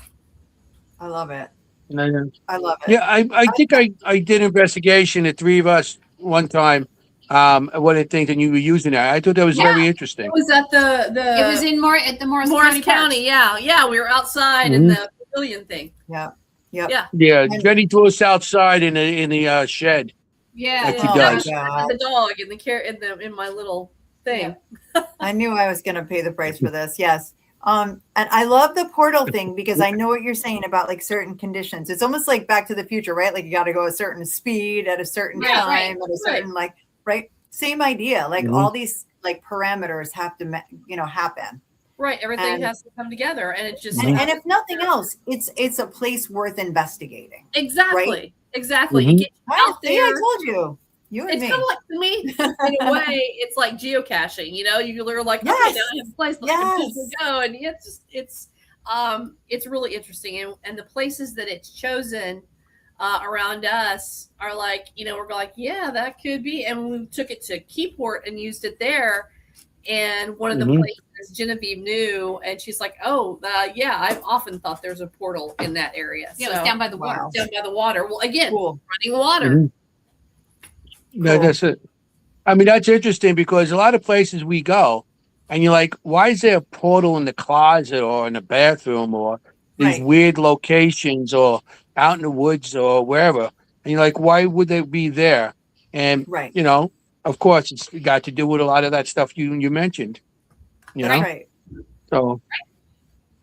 I love it. Yeah. I love it. Yeah, I think I did investigation, the three of us, one time. What I think, and you were using that. I thought that was very interesting. It was at It was in at the Morris Morris County. County. Yeah. We were outside in the pavilion thing. Yeah. Yeah. Yeah, Jenny threw us outside in the shed. Yeah. Like he Oh, does. God. The dog in in my little thing. I knew I was going to pay the price for this. Yes. And I love the portal thing because I know what you're saying about like certain conditions. It's almost like Back to the Future, right? Like you got to go a certain speed at a certain time at a certain right. Same idea. Like all these like parameters have to, happen. Right. Everything has to come together, and it's just and if nothing else, it's a place worth investigating. Exactly. Right? Exactly. It gets you out See, there. I told you. You and It's me. kind of like, to me, in a way, it's like geocaching. You're like, okay, Yes. now I have a place that people go, and it's really interesting. And the places that it's chosen around us are like, we're like, yeah, that could be. And we took it to Keyport and used it there. And one of the places Genevieve knew, and she's like, oh, yeah, I've often thought there's a portal in that area. Yeah, it's down by the water. Down by the water. Well, again, Cool. running water. No, that's it. I mean, that's interesting because a lot of places we go, and you're like, why is there a portal in the closet or in the bathroom or these weird locations or out in the woods or wherever? And you're like, why would they be there? And, of course, it's got to do with a lot of that stuff you mentioned. That's right. So.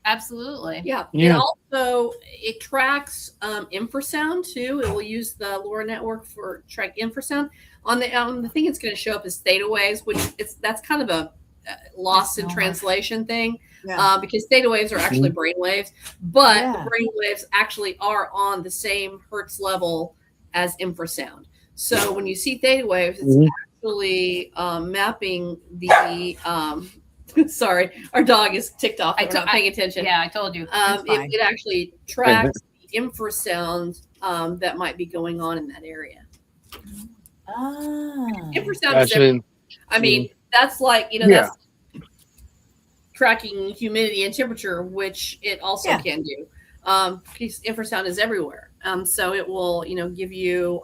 Absolutely. Yeah. And also it tracks infrasound too. It will use the LoRa network for track infrasound. On the thing it's going to show up as theta waves, which that's kind of a lost in translation thing because theta waves are actually brain waves, but the brain waves actually are on the same hertz level as infrasound. So when you see theta waves, it's actually mapping the sorry, our dog is ticked off. I'm not paying attention. Yeah, I told you. It actually tracks the infrasound that might be going on in that area. Infrasound is everywhere. I mean, that's like, that's tracking humidity and temperature, which it also can do. Because infrasound is everywhere. So it will, give you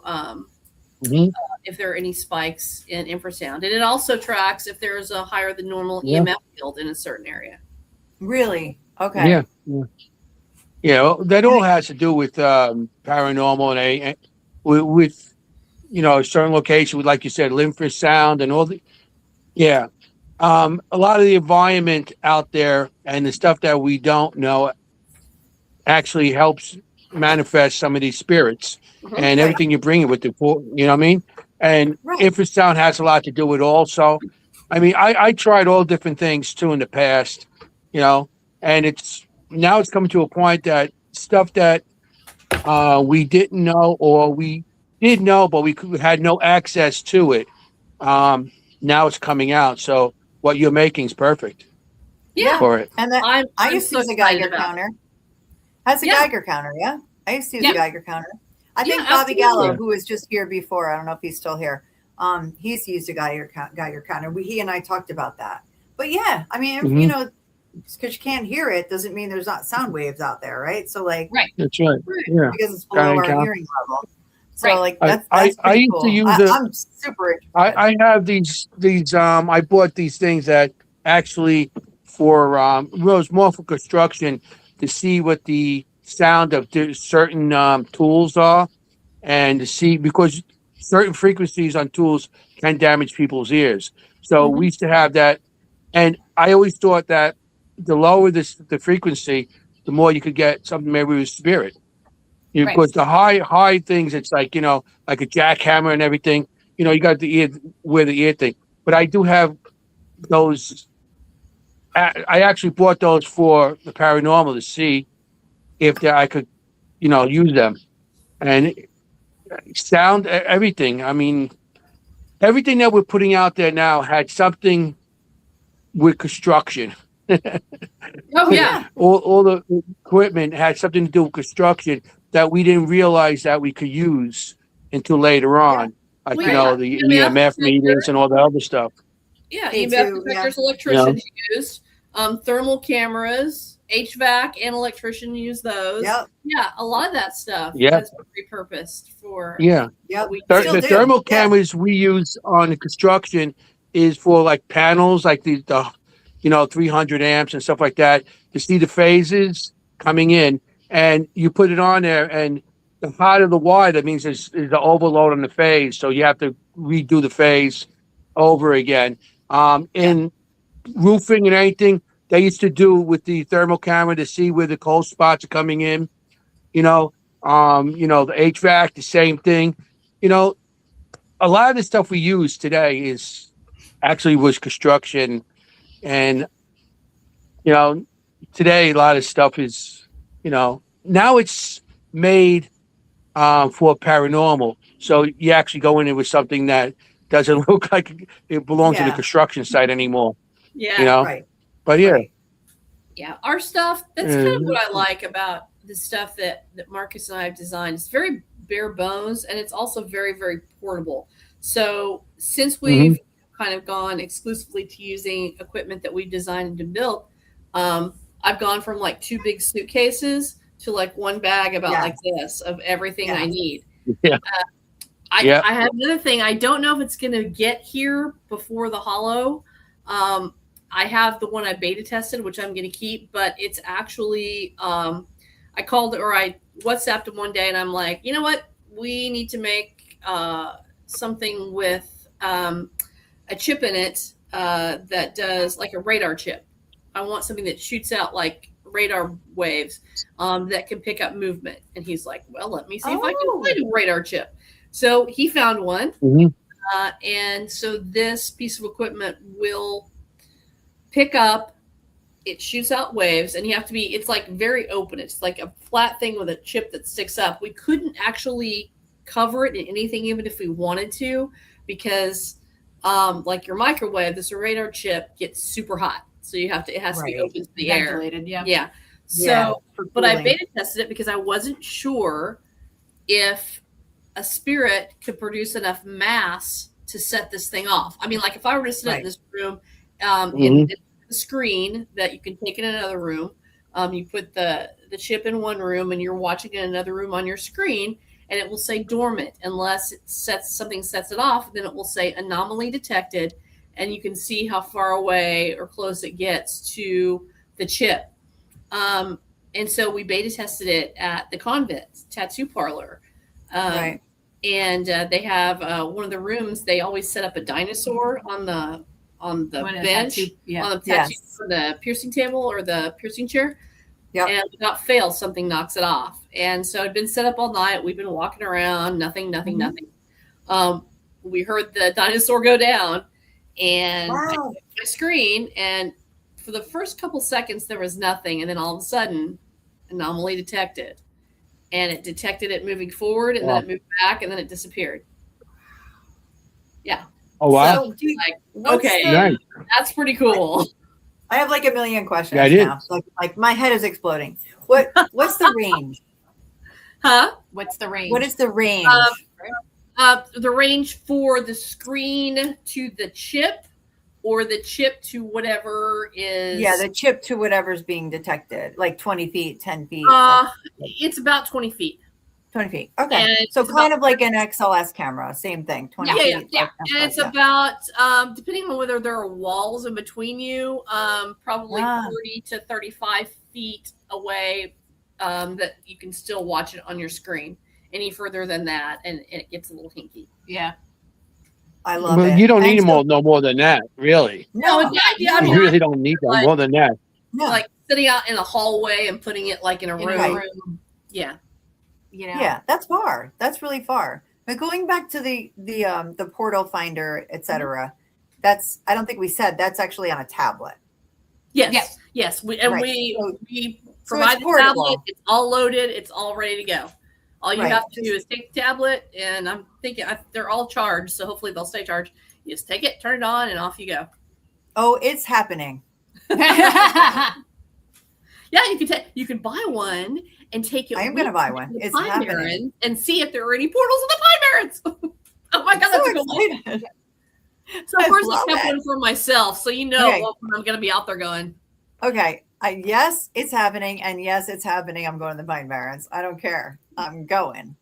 if there are any spikes in infrasound. And it also tracks if there's a higher than normal EMF field in a certain area. Really? Okay. Yeah, that all has to do with paranormal and with a certain location with, like you said, infrasound and all the a lot of the environment out there and the stuff that we don't know actually helps manifest some of these spirits and everything you bring it with the, you know what I mean? And infrasound has a lot to do with also. I mean, I tried all different things too in the past, and it's coming to a point that stuff that we didn't know or we did know, but we had no access to it. Now it's coming out. So what you're making is perfect. Yeah. For it. And I used to use a Geiger counter. Has a Geiger counter, I used to use a Geiger counter. I think Bobby Gallo, who was just here before, I don't know if he's still here. He's used a Geiger counter. He and I talked about that. But yeah, I mean, because you can't hear it doesn't mean there's not sound waves out there, right? So that's right. Yeah, because it's below our hearing level. So Right. like I that's pretty used cool. to use I'm super interested. I have these I bought these things that actually for well, it's more for construction to see what the sound of certain tools are, and to see because certain frequencies on tools can damage people's ears. So we used to have that, and I always thought that the lower the frequency, the more you could get something maybe with spirit. Right. Because the high things, it's like like a jackhammer and everything. You got the ear, wear the ear thing. But I do have those. I actually bought those for the paranormal to see if I could, use them and sound everything. I mean, everything that we're putting out there now had something with construction. Oh yeah. all the equipment had something to do with construction that we didn't realize that we could use until later on. Like, Well, the yeah. EMF meters and all the other stuff. Yeah, Me EMF too, detectors, electricians used. Thermal cameras, HVAC, and electrician use those. Yep. Yeah, a lot of that stuff Yep. has been repurposed for. Yeah. Yep. We Still The do. thermal Yeah. cameras we use on the construction is for like panels, like the 300 amps and stuff like that, to see the phases coming in. And you put it on there, and the hotter the wire, that means there's the overload on the phase. So you have to redo the phase over again. In roofing and anything, they used to do with the thermal camera to see where the cold spots are coming in. The HVAC, the same thing. A lot of the stuff we use today was construction, and today a lot of stuff is now it's made for paranormal. So you actually go in with something that doesn't look like it belongs to the Yeah. construction site anymore. Yeah, Right. But yeah, Right. yeah. Our stuff. That's kind of what I like about the stuff that Marcus and I have designed. It's very bare bones, and it's also very, very portable. So since we've kind of gone exclusively to using equipment that we've designed and built, I've gone from like 2 big suitcases to like 1 bag about Yeah. like this of everything I Yeah. need. Yeah. I Yeah. have another thing. I don't know if it's going to get here before the Hollow. I have the one I beta tested, which I'm going to keep, but it's actually, I called or I WhatsApped him one day and I'm like, you know what? We need to make something with a chip in it that does like a radar chip. I want something that shoots out like radar waves that can pick up movement. And he's like, well, let me see if I can find a radar chip. So he found one. And so this piece of equipment will pick up, it shoots out waves, and it's like very open. It's like a flat thing with a chip that sticks up. We couldn't actually cover it in anything, even if we wanted to, because like your microwave, this radar chip gets super hot. So it has to be open to the air. Ventilated, yeah. Yeah. So, Yeah, for but I cooling. beta tested it because I wasn't sure if a spirit could produce enough mass to set this thing off. I mean, like if I were to sit in this room, in the screen that you can take in another room, you put the chip in one room and you're watching in another room on your screen, and it will say dormant unless something sets it off. Then it will say anomaly detected, and you can see how far away or close it gets to the chip. And so we beta tested it at the convent tattoo parlor. Right. And they have one of the rooms. They always set up a dinosaur on the bench, on the tattoo, on the piercing table or the piercing chair. Yep. And without fail, something knocks it off. And so it'd been set up all night. We've been walking around, nothing. We heard the dinosaur go down, and I Wow. checked my screen, and for the first couple seconds there was nothing, and then all of a sudden, anomaly detected. And it detected it moving forward, and then it moved back, and then it disappeared. Yeah. Oh wow! So, dude, Like, okay, Nice. that's pretty cool. I have like a million questions Yeah, I did. now. Like my head is exploding. What's the range? Huh? What's the range? What is the range? The range for the screen to the chip, or the chip to whatever is. Yeah, the chip to whatever's being detected, like 20 feet, 10 feet. It's about 20 feet. 20 feet. Okay. And So it's kind about- of like an XLS camera, same thing. 20 Yeah, feet. Yeah, like and it's XLS, about depending on whether there are walls in between you, probably Ah. 30 to 35 feet away, that you can still watch it on your screen. Any further than that, and it gets a little hinky. Yeah. I love Well, it. you don't And need so- no more than that, really. No, it's the idea. I You mean, really don't need that more than that. no. like sitting out in a hallway and putting it like in a In room. a Right. room, Yeah. you know. Yeah, that's far. That's really far. But going back to the portal finder, etc. That's I don't think we said that's actually on a tablet. Yes. Yes. Yes. We Right. we So provide it's the portable. tablet. It's all loaded. It's all ready to go. All you Right. have to do is take the tablet, and I'm thinking they're all charged, so hopefully they'll stay charged. You just take it, turn it on, and off you go. Oh, it's happening. Yeah, you can buy one and take it. I am with gonna buy you one. to the It's Pine happening. Barrens and see if there are any portals in the Pine Barrens. Oh my god, that's a So good one. excited. So of I course I love kept it. one for myself, so you know Okay. when I'm gonna be out there going. Okay. Yes, it's happening, and yes, it's happening. I'm going to the Pine Barrens. I don't care. I'm going.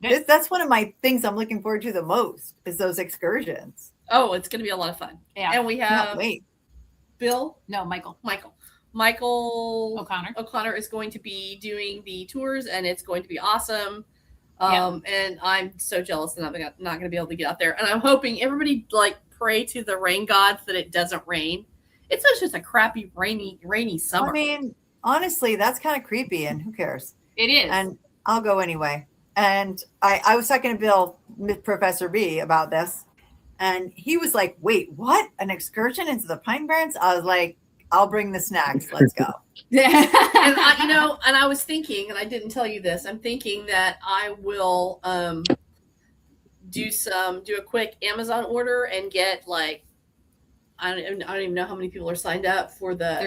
That's one of my things I'm looking forward to the most is those excursions. Oh, it's gonna be a lot of fun. Yeah. And we Can't have wait. Bill, No, Michael Michael O'Connor. O'Connor is going to be doing the tours, and it's going to be awesome. Yeah. And I'm so jealous that I'm not going to be able to get out there. And I'm hoping everybody like pray to the rain gods that it doesn't rain. It's just a crappy rainy summer. I mean, honestly, that's kind of creepy, and who cares? It is. And I'll go anyway. And I was talking to Bill, Professor B, about this, and he was like, "Wait, what? An excursion into the Pine Barrens?" I was like, "I'll bring the snacks. Let's go." And I was thinking, and I didn't tell you this. I'm thinking that I will do a quick Amazon order and get like I don't even know how many people are signed up for the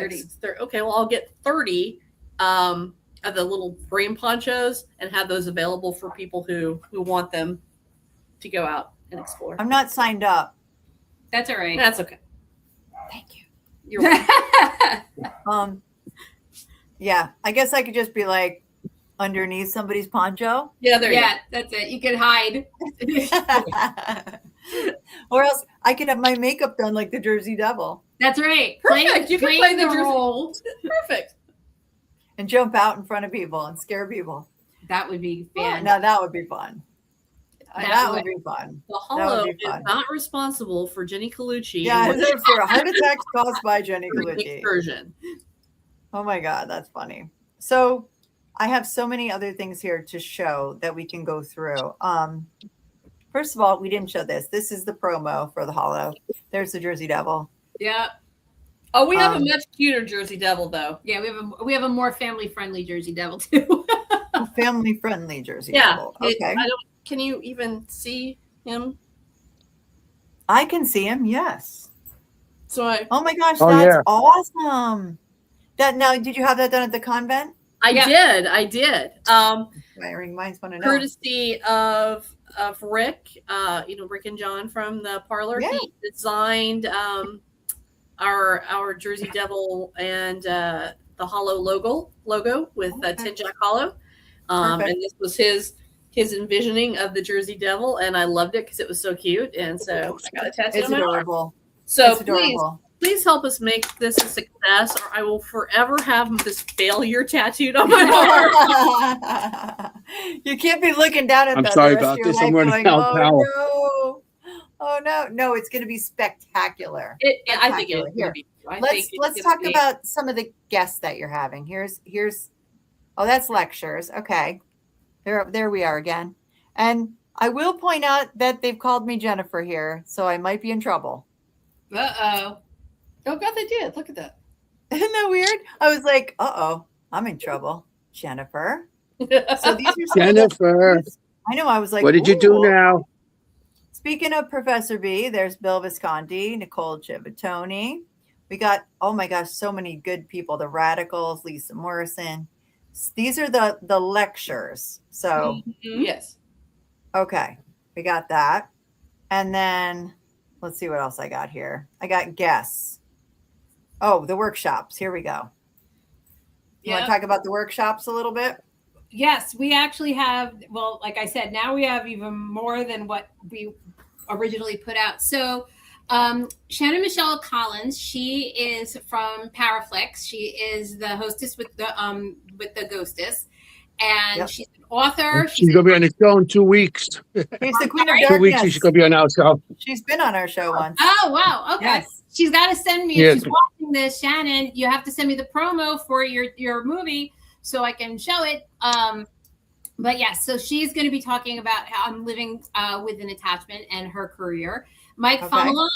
30. Okay, well I'll get 30 of the little rain ponchos and have those available for people who want them to go out and explore. I'm not signed up. That's all right. That's okay. Thank you. You're welcome. Yeah, I guess I could just be like underneath somebody's poncho. Yeah, there you Yeah, that's it. You can hide. Or else I could have my makeup done like the Jersey Devil That's right. Perfect. You can play the Jersey- role. go. Perfect. and jump out in front of people and scare people. That would be fan. Now that would be fun. That That would- would be fun. The Hollow be is fun. not responsible for Jenny Colucci. Yeah, and it's for heart attacks caused by Jenny the Colucci. excursion. Oh my God, that's funny. So I have so many other things here to show that we can go through. First of all, we didn't show this. This is the promo for the Hollow. There's the Jersey Devil. Yeah. Oh, we have a Um, much cuter Jersey Devil though. Yeah, we have a more family friendly Jersey Devil too. A family friendly Jersey Yeah. Devil. it- Okay. Can you even see him? I can see him. Yes. So Oh my gosh, Oh, that's yeah. awesome. Now, did you have that done at the convent? I did. Wiring minds want to know. Courtesy of Rick, Rick and John from the parlor. Yeah. He designed our Jersey Devil and the Hollow logo with Okay. Tin Jack Hollow. Perfect. And this was his envisioning of the Jersey Devil, and I loved it because it was so cute, and so I got it tattooed It's on my arm. adorable. So It's adorable. please help us make this a success, or I will forever have this failure tattooed on my arm. You can't be looking down at I'm that sorry the rest about of your this. I'm life running going, out of power." no. Oh no, it's going to be spectacular. I think it's Here. gonna be. I think Let's it's talk gonna be- about some of the guests that you're having. Here's oh, that's lectures. Okay. There we are again. And I will point out that they've called me Jennifer here, so I might be in trouble. Uh-oh. Oh God, they did. Look at that. Isn't that weird? I was like, uh-oh, I'm in trouble. Jennifer. So these are some of the- Jennifer, I know, I was like, what did you do "Ooh." now? Speaking of Professor B, there's Bill Visconti, Nicole Civittoni. We got, oh my gosh, so many good people. The Radicals, Lisa Morrison. These are the lectures. So, Yes. okay, we got that. And then let's see what else I got here. I got guests. Oh, the workshops. Here we go. You want Yeah. to talk about the workshops a little bit? Yes, we actually have, well, like I said, now we have even more than what we originally put out. So Shannon Michelle Collins, she is from Paraflix. She is the hostess with the Ghostess, and Yep. she's an author. She's gonna be on the show in 2 weeks. She's the queen of 2 weeks, she's darkness. gonna be on our show. She's been on our show once. Oh wow, okay. Yes. She's got to send me Yeah. if she's watching this, Shannon. You have to send me the promo for your movie so I can show it. But yes, so she's going to be talking about how I'm living with an attachment and her career. Mike Okay. Famala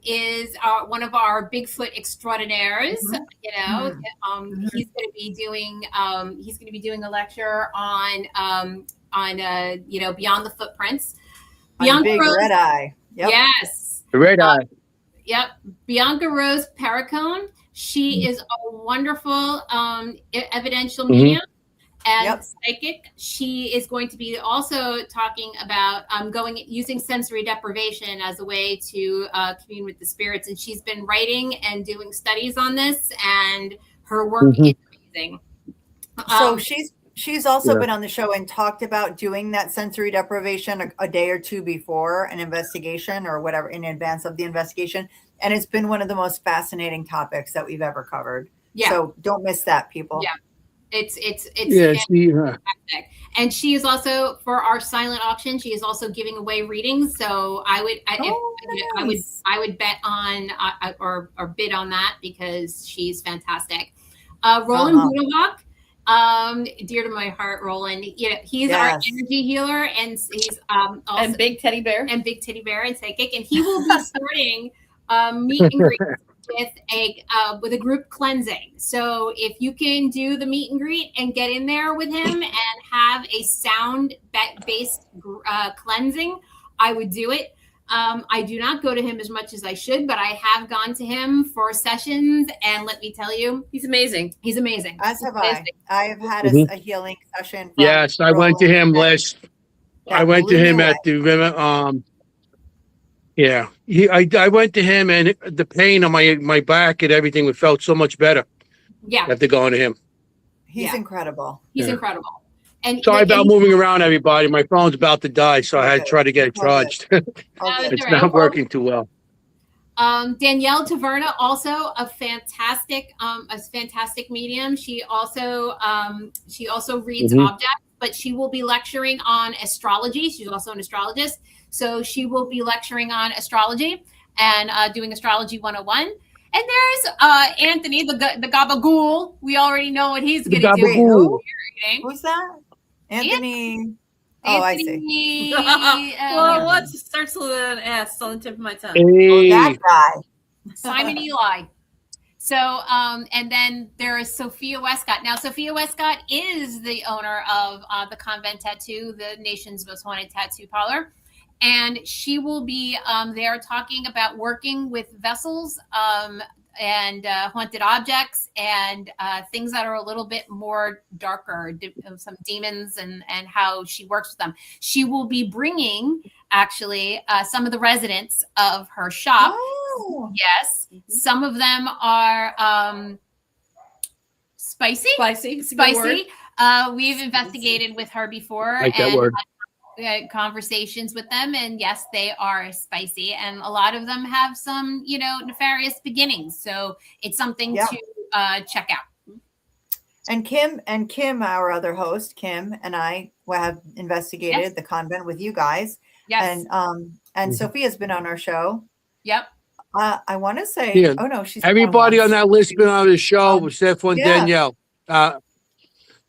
is one of our Bigfoot extraordinaires. Mhm. You know, Mhm. he's going to be doing a lecture on you know, Beyond the Footprints. On Big Red Eye. Yep. Yes. The red eye. Yep. Bianca Rose Paracone. She is a wonderful evidential medium and psychic. She is going to be also talking about using sensory deprivation as a way to commune with the spirits. And she's been writing and doing studies on this, and her work is amazing. So she's also been on the show and talked about doing that sensory deprivation a day or two before an investigation or whatever, in advance of the investigation. And it's been one of the most fascinating topics that we've ever covered. Yeah. So don't miss that, people. Yeah. It's fantastic. And she is also, for our silent auction, she is also giving away readings. So I would bet on or bid on that because she's fantastic. Roland Budowak, dear to my heart, Roland. You know, he's our energy healer, and he's also and Big Teddy Bear and psychic, and he will be starting meet and greet with a group cleansing. So if you can do the meet and greet and get in there with him and have a sound based cleansing, I would do it. I do not go to him as much as I should, but I have gone to him for sessions, and let me tell you, he's amazing. He's amazing. As have I. I have had a healing session. Yes, I went to him last. I went to him at the. Yeah, I went to him, and the pain on my back and everything felt so much better. Yeah, after going to him. He's incredible. He's incredible. And sorry about moving around, everybody. My phone's about to die, so I had to try to get it charged. It's not working too well. Danielle Taverna, also a fantastic medium. She also reads objects, but she will be lecturing on astrology. She's also an astrologist, so she will be lecturing on astrology and doing Astrology 101. And there's Anthony, the Gabagool. We already know what he's going to do. Who's that? Anthony. Oh, I see. Well, what starts with an S on the tip of my tongue? Hey. Oh, that guy. Simon Eli. So, and then there is Sophia Westcott. Now, Sophia Westcott is the owner of the Convent Tattoo, the nation's most haunted tattoo parlor. And she will be there talking about working with vessels and haunted objects and things that are a little bit more darker, some demons and how she works with them. She will be bringing actually some of the residents of her shop. Oh. Yes. Some of them are spicy. We've investigated with her before. Like that word. Conversations with them, and yes, they are spicy, and a lot of them have some, nefarious beginnings. So it's something to check out. And Kim, our other host, Kim and I have investigated the convent with you guys. Yes. And Sophia's been on our show. Yep. I want to say, oh no, she's everybody on that list been on the show except for Danielle.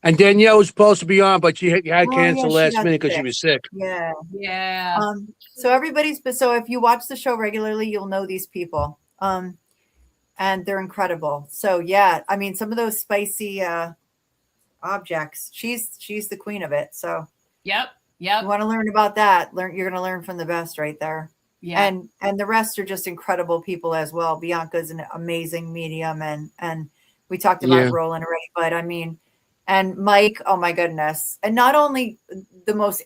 And Danielle was supposed to be on, but she had canceled last minute because she was sick. Yeah. Yeah. So so if you watch the show regularly, you'll know these people. And they're incredible. So yeah, I mean, some of those spicy objects, she's the queen of it. So Yep. You want to learn about that. You're going to learn from the best right there. Yeah. And the rest are just incredible people as well. Bianca's an amazing medium, and we talked about Roland already, but I mean, and Mike, oh my goodness. And not only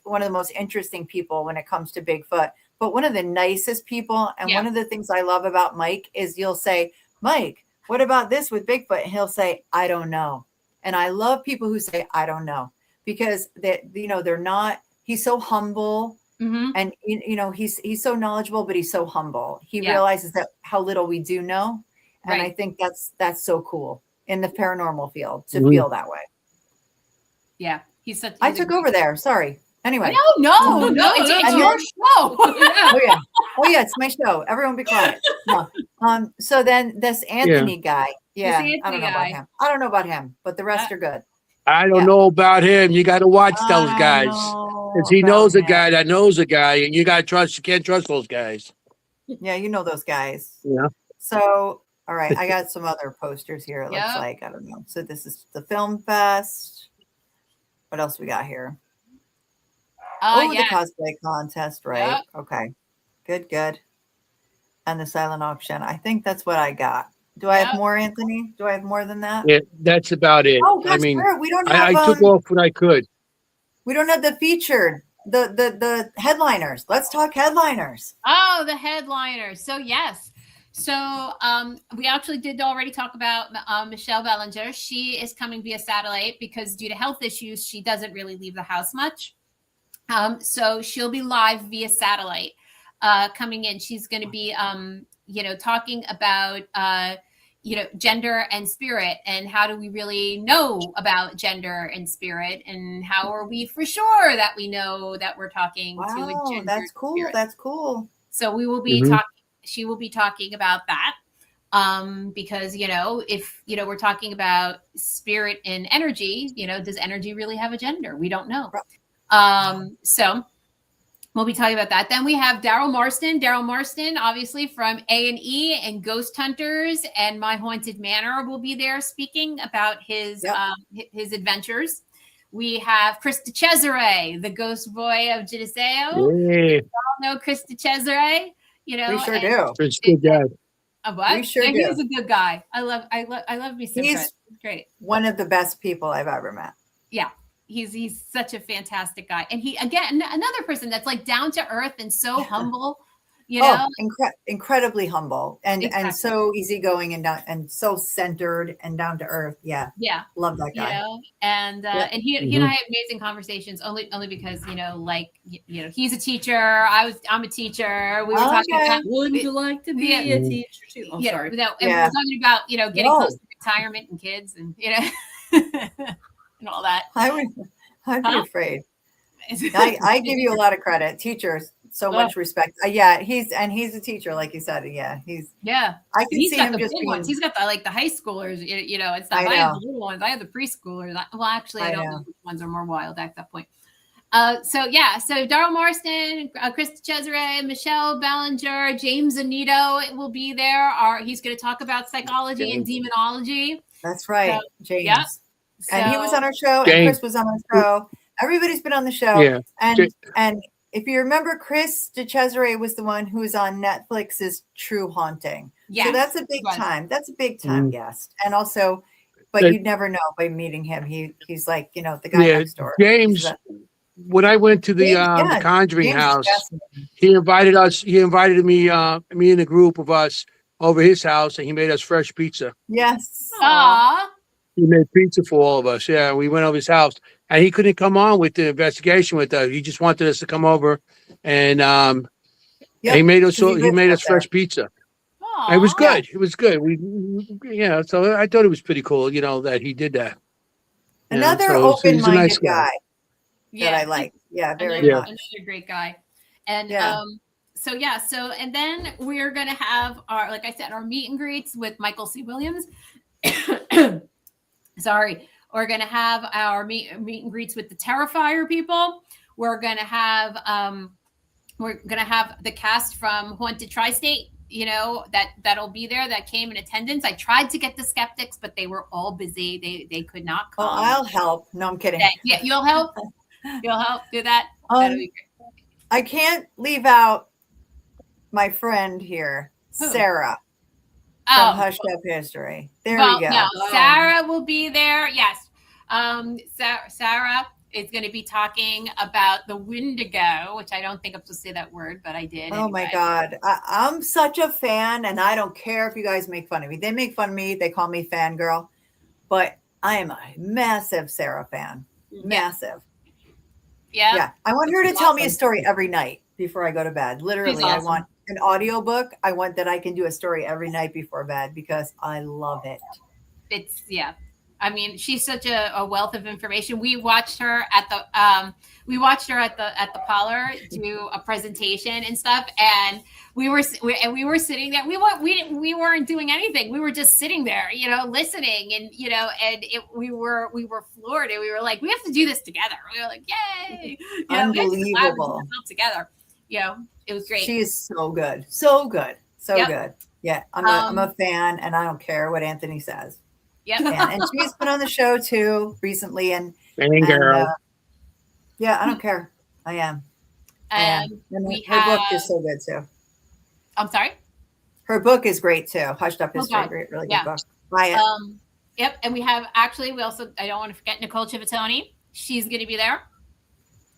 one of the most interesting people when it comes to Bigfoot, but one of the nicest people. And one of the things I love about Mike is you'll say, Mike, what about this with Bigfoot? And he'll say, I don't know. And I love people who say, I don't know, because they're not, he's so humble. Mhm. And he's so knowledgeable, but he's so humble. He Yeah. realizes that how little we do know. And Right. I think that's so cool in the paranormal field to Mhm. feel that way. Yeah. I took over there. Sorry. Anyway. No, No, it's no. your show. Yeah. Oh yeah, it's my show. Everyone be quiet. No. So then this Anthony guy. Yeah. Anthony I don't know guy. about him. I don't know about him, but the rest are good. I don't Yeah. know about him. You got to watch those I guys. know Because he about knows a him. guy that knows a guy, and you got to trust. You can't trust those guys. Yeah, you know those guys. Yeah. So, all right, I got some other posters here. It looks Yep. like, I don't know. So this is the film fest. What else we got here? The Yeah. cosplay contest, right? Yep. Okay. Good. And the silent auction. I think that's what I got. Do I Yep. have more, Anthony? Do I have more than that? Yeah, that's about it. Oh gosh, I mean, sure. We don't have I took off what I could. we don't have the featured the headliners. Let's talk headliners. Oh, the headliners. So yes. So we actually did already talk about Michelle Bellinger. She is coming via satellite because due to health issues, she doesn't really leave the house much. So she'll be live via satellite coming in. She's going to be, talking about, gender and spirit, and how do we really know about gender and spirit, and how are we for sure that we know that we're talking to a Wow, gender. that's cool. Spirit. That's cool. So we will be Mhm. talking. She will be talking about that. Because if we're talking about spirit and energy, does energy really have a gender? We don't know. So we'll be talking about that. Then we have Daryl Marston, obviously from A&E and Ghost Hunters and My Haunted Manor, will be there speaking about his his adventures. We have Chris DeCesare, the ghost boy of Geneseo. Yeah, Know Chris DeCesare, We sure and- do. it's good guy. A what? We sure Yeah, do. he's a good guy. I love me some He's- Chris. He's great. One of the best people I've ever met. Yeah. He's such a fantastic guy. And he, again, another person that's like down to earth and so humble, Incredibly humble and Exactly. so easygoing and so centered and down to earth. Yeah, Yeah. love that guy. And Yep. and he and I had amazing conversations only because he's a teacher. I'm a teacher. We were talking Okay. about Wouldn't you like to be Yeah. a teacher too? Oh, sorry. and we Yeah. were talking about getting Whoa. close to retirement and kids and and all that. I'd be Huh? afraid. I give you a lot of credit. Teachers, so Oh. much respect. He's a teacher, like you said. Yeah, Yeah. I can He's see got him the just big being. ones. He's got the high schoolers. It's not. I I have know. the little ones. I have the preschoolers. Well, actually, I I don't know. know which ones are more wild at that point. So Daryl Marston, Chris DeCesare, Michelle Ballinger, James Anito will be there. He's going to talk about psychology and demonology. That's right, So, James. yeah. And he was So- on our show, and James. Chris was on our show. Everybody's been on the show. Yeah. And if you remember, Chris DeCesare was the one who was on Netflix's True Haunting. Yes, So that's a big right. time. That's a big time guest. And also, but you'd never know by meeting him. He's like, the guy Yeah, next door. James. When I went to the Conjuring James is house, fascinating. he invited us. He invited me and a group of us over his house, and he made us fresh pizza. Yes. Aw. He made pizza for all of us. Yeah, we went over his house, and he couldn't come on with the investigation with us. He just wanted us to come over, and Yep, he made us. 'cause he He lives made out us fresh pizza. Aw. It was good. It was good. So I thought it was pretty cool. That he did that. You know, Another so he's a open-minded nice guy Yeah. that I like. Yeah, very another, much. another great guy. And Yeah. and then we're gonna have our meet and greets with Michael C. Williams. Sorry, we're gonna have our meet and greets with the Terrifier people. We're gonna have the cast from Haunted Tri-State. That'll be there. That came in attendance. I tried to get the skeptics, but they were all busy. They could not come. Well, I'll help. No, I'm kidding. Yeah, you'll help. You'll help do that. That'll be great. I can't leave out my friend here, Who? Sarah Oh, from Hush Up History. There well, we go. no, Sarah will be there. Yes. Sarah is going to be talking about the Wendigo, which I don't think I'm supposed to say that word, but I did. Oh my anyway. God. I'm such a fan, and I don't care if you guys make fun of me. They make fun of me. They call me fangirl. But I am a massive Sarah fan. Massive. Yeah. Yeah. I want her to She's tell me a awesome. story every night before I go to bed. Literally, I awesome. want an audiobook. I want that I can do a story every night before bed because I love it. It's I mean, she's such a wealth of information. We watched her at the parlor do a presentation and stuff, and we were sitting there. We weren't doing anything. We were just sitting there, listening, and we were floored, and we were like, we have to do this together. We were like, yay! Unbelievable. Together. It was great. She is so good. So good. So good. Yeah. I'm a fan, and I don't care what Anthony says. Yep. And she's been on the show too recently, and girl. yeah, I don't care. I am. And her book is so good too. I'm sorry. Her book is great too. Hushed Up History, God. really good book. Buy it. Yep. And we also, I don't want to forget Nicole Civittoni. She's going to be there.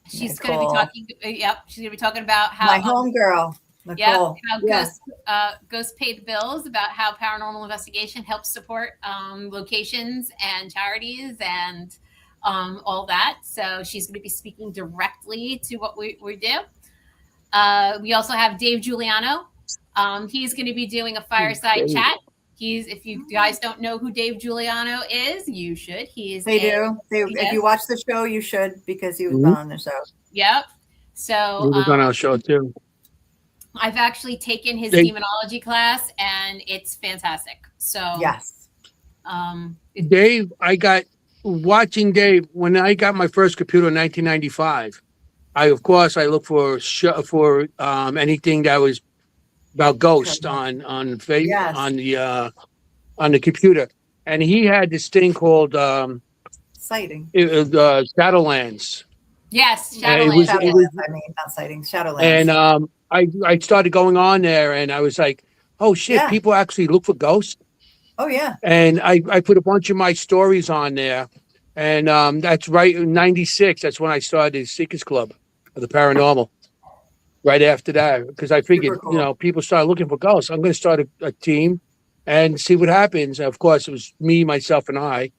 She's going to be talking. Yep. She's going to be talking about how my homegirl. Nicole. Yeah, how Ghost Pay the Bills, about how paranormal investigation helps support locations and charities and all that. So she's going to be speaking directly to what we do. We also have Dave Giuliano. He's going to be doing a fireside chat. If you guys don't know who Dave Giuliano is, you should. If you watch the show, you should, because he was on the show. Yep. So he was on our show too. I've actually taken his demonology class, and it's fantastic. So yes, Dave, watching Dave when I got my first computer in 1995. I look for anything that was about ghosts on the computer, and he had this thing called sighting. Shadowlands. Yes, Shadowlands. Not sightings, Shadowlands. And I started going on there, and I was like, oh shit, people actually look for ghosts. Oh yeah. And I put a bunch of my stories on there, and that's right in '96. That's when I started the Seekers Club of the Paranormal. Right after that, because I figured, cool. People started looking for ghosts. I'm going to start a team and see what happens. And of course, it was me, myself, and I.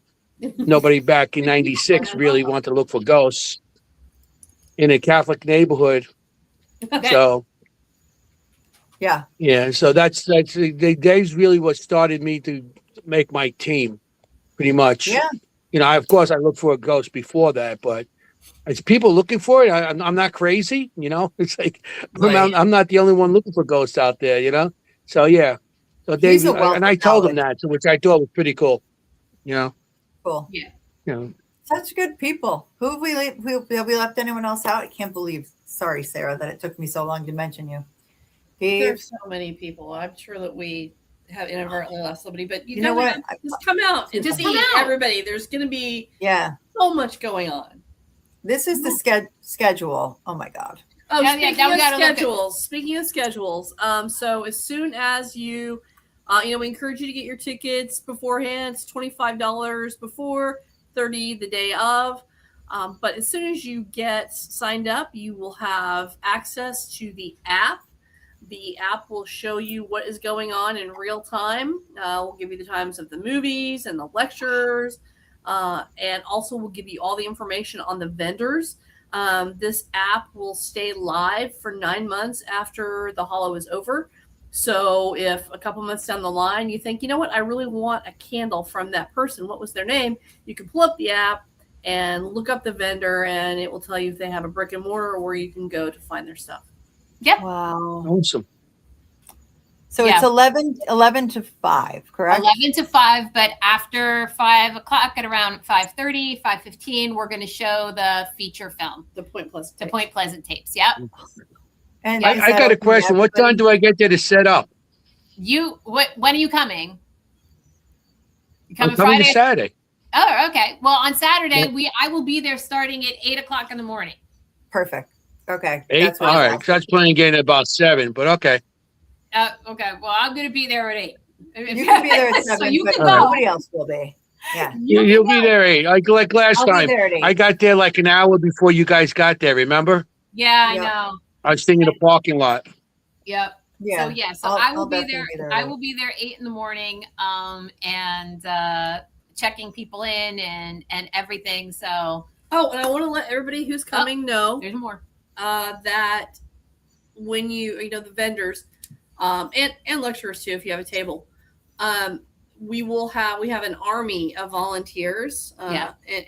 Nobody back in '96 really wanted to look for ghosts in a Catholic neighborhood. Okay. So. Yeah. So that's Dave's really what started me to make my team, pretty much. Yeah. I looked for a ghost before that, but it's people looking for it. I'm not crazy, It's like I'm not the only one looking for ghosts out there, So yeah. So Dave, and I told him that, which I thought was pretty cool. Cool. Yeah. Such good people. Who have we left anyone else out? I can't believe. Sorry, Sarah, that it took me so long to mention you. There's so many people. I'm sure that we have inadvertently lost somebody, but you know what? Just come out and just see everybody. There's going to be so much going on. This is the schedule. Oh my God. Oh, speaking of schedules. So as soon as you, we encourage you to get your tickets beforehand. It's $25 before, $30 the day of. But as soon as you get signed up, you will have access to the app. The app will show you what is going on in real time. We'll give you the times of the movies and the lectures, and also we'll give you all the information on the vendors. This app will stay live for 9 months after the Hollow is over. So if a couple months down the line you think, you know what, I really want a candle from that person, what was their name? You can pull up the app and look up the vendor, and it will tell you if they have a brick and mortar or where you can go to find their stuff. Yep. Wow. Awesome. So it's 11 to 5, correct? 11 to 5, but after 5 o'clock at around 5:30, 5:15, we're going to show the feature film. The Point Pleasant tapes. Yep. And I got a question. What time do I get there to set up? When are you coming? You I'm coming Friday? Saturday. Oh, okay. Well, on Saturday, I will be there starting at 8 o'clock in the morning. Perfect. Okay. 8? All right. That's planning getting about 7, but okay. Okay. Well, I'm going to be there at 8. You can be there at 7, so you but can go. nobody else will be. Yeah. You'll be there at 8. Like last time. I got there like an hour before you guys got there, remember? Yeah, I know. I was staying in the parking lot. Yep. Yeah. So I will be there. I will be there 8 in the morning. And checking people in and everything. So Oh, and I want to let everybody who's coming know there's more. that when the vendors, and lecturers too, if you have a table, we have an army of volunteers,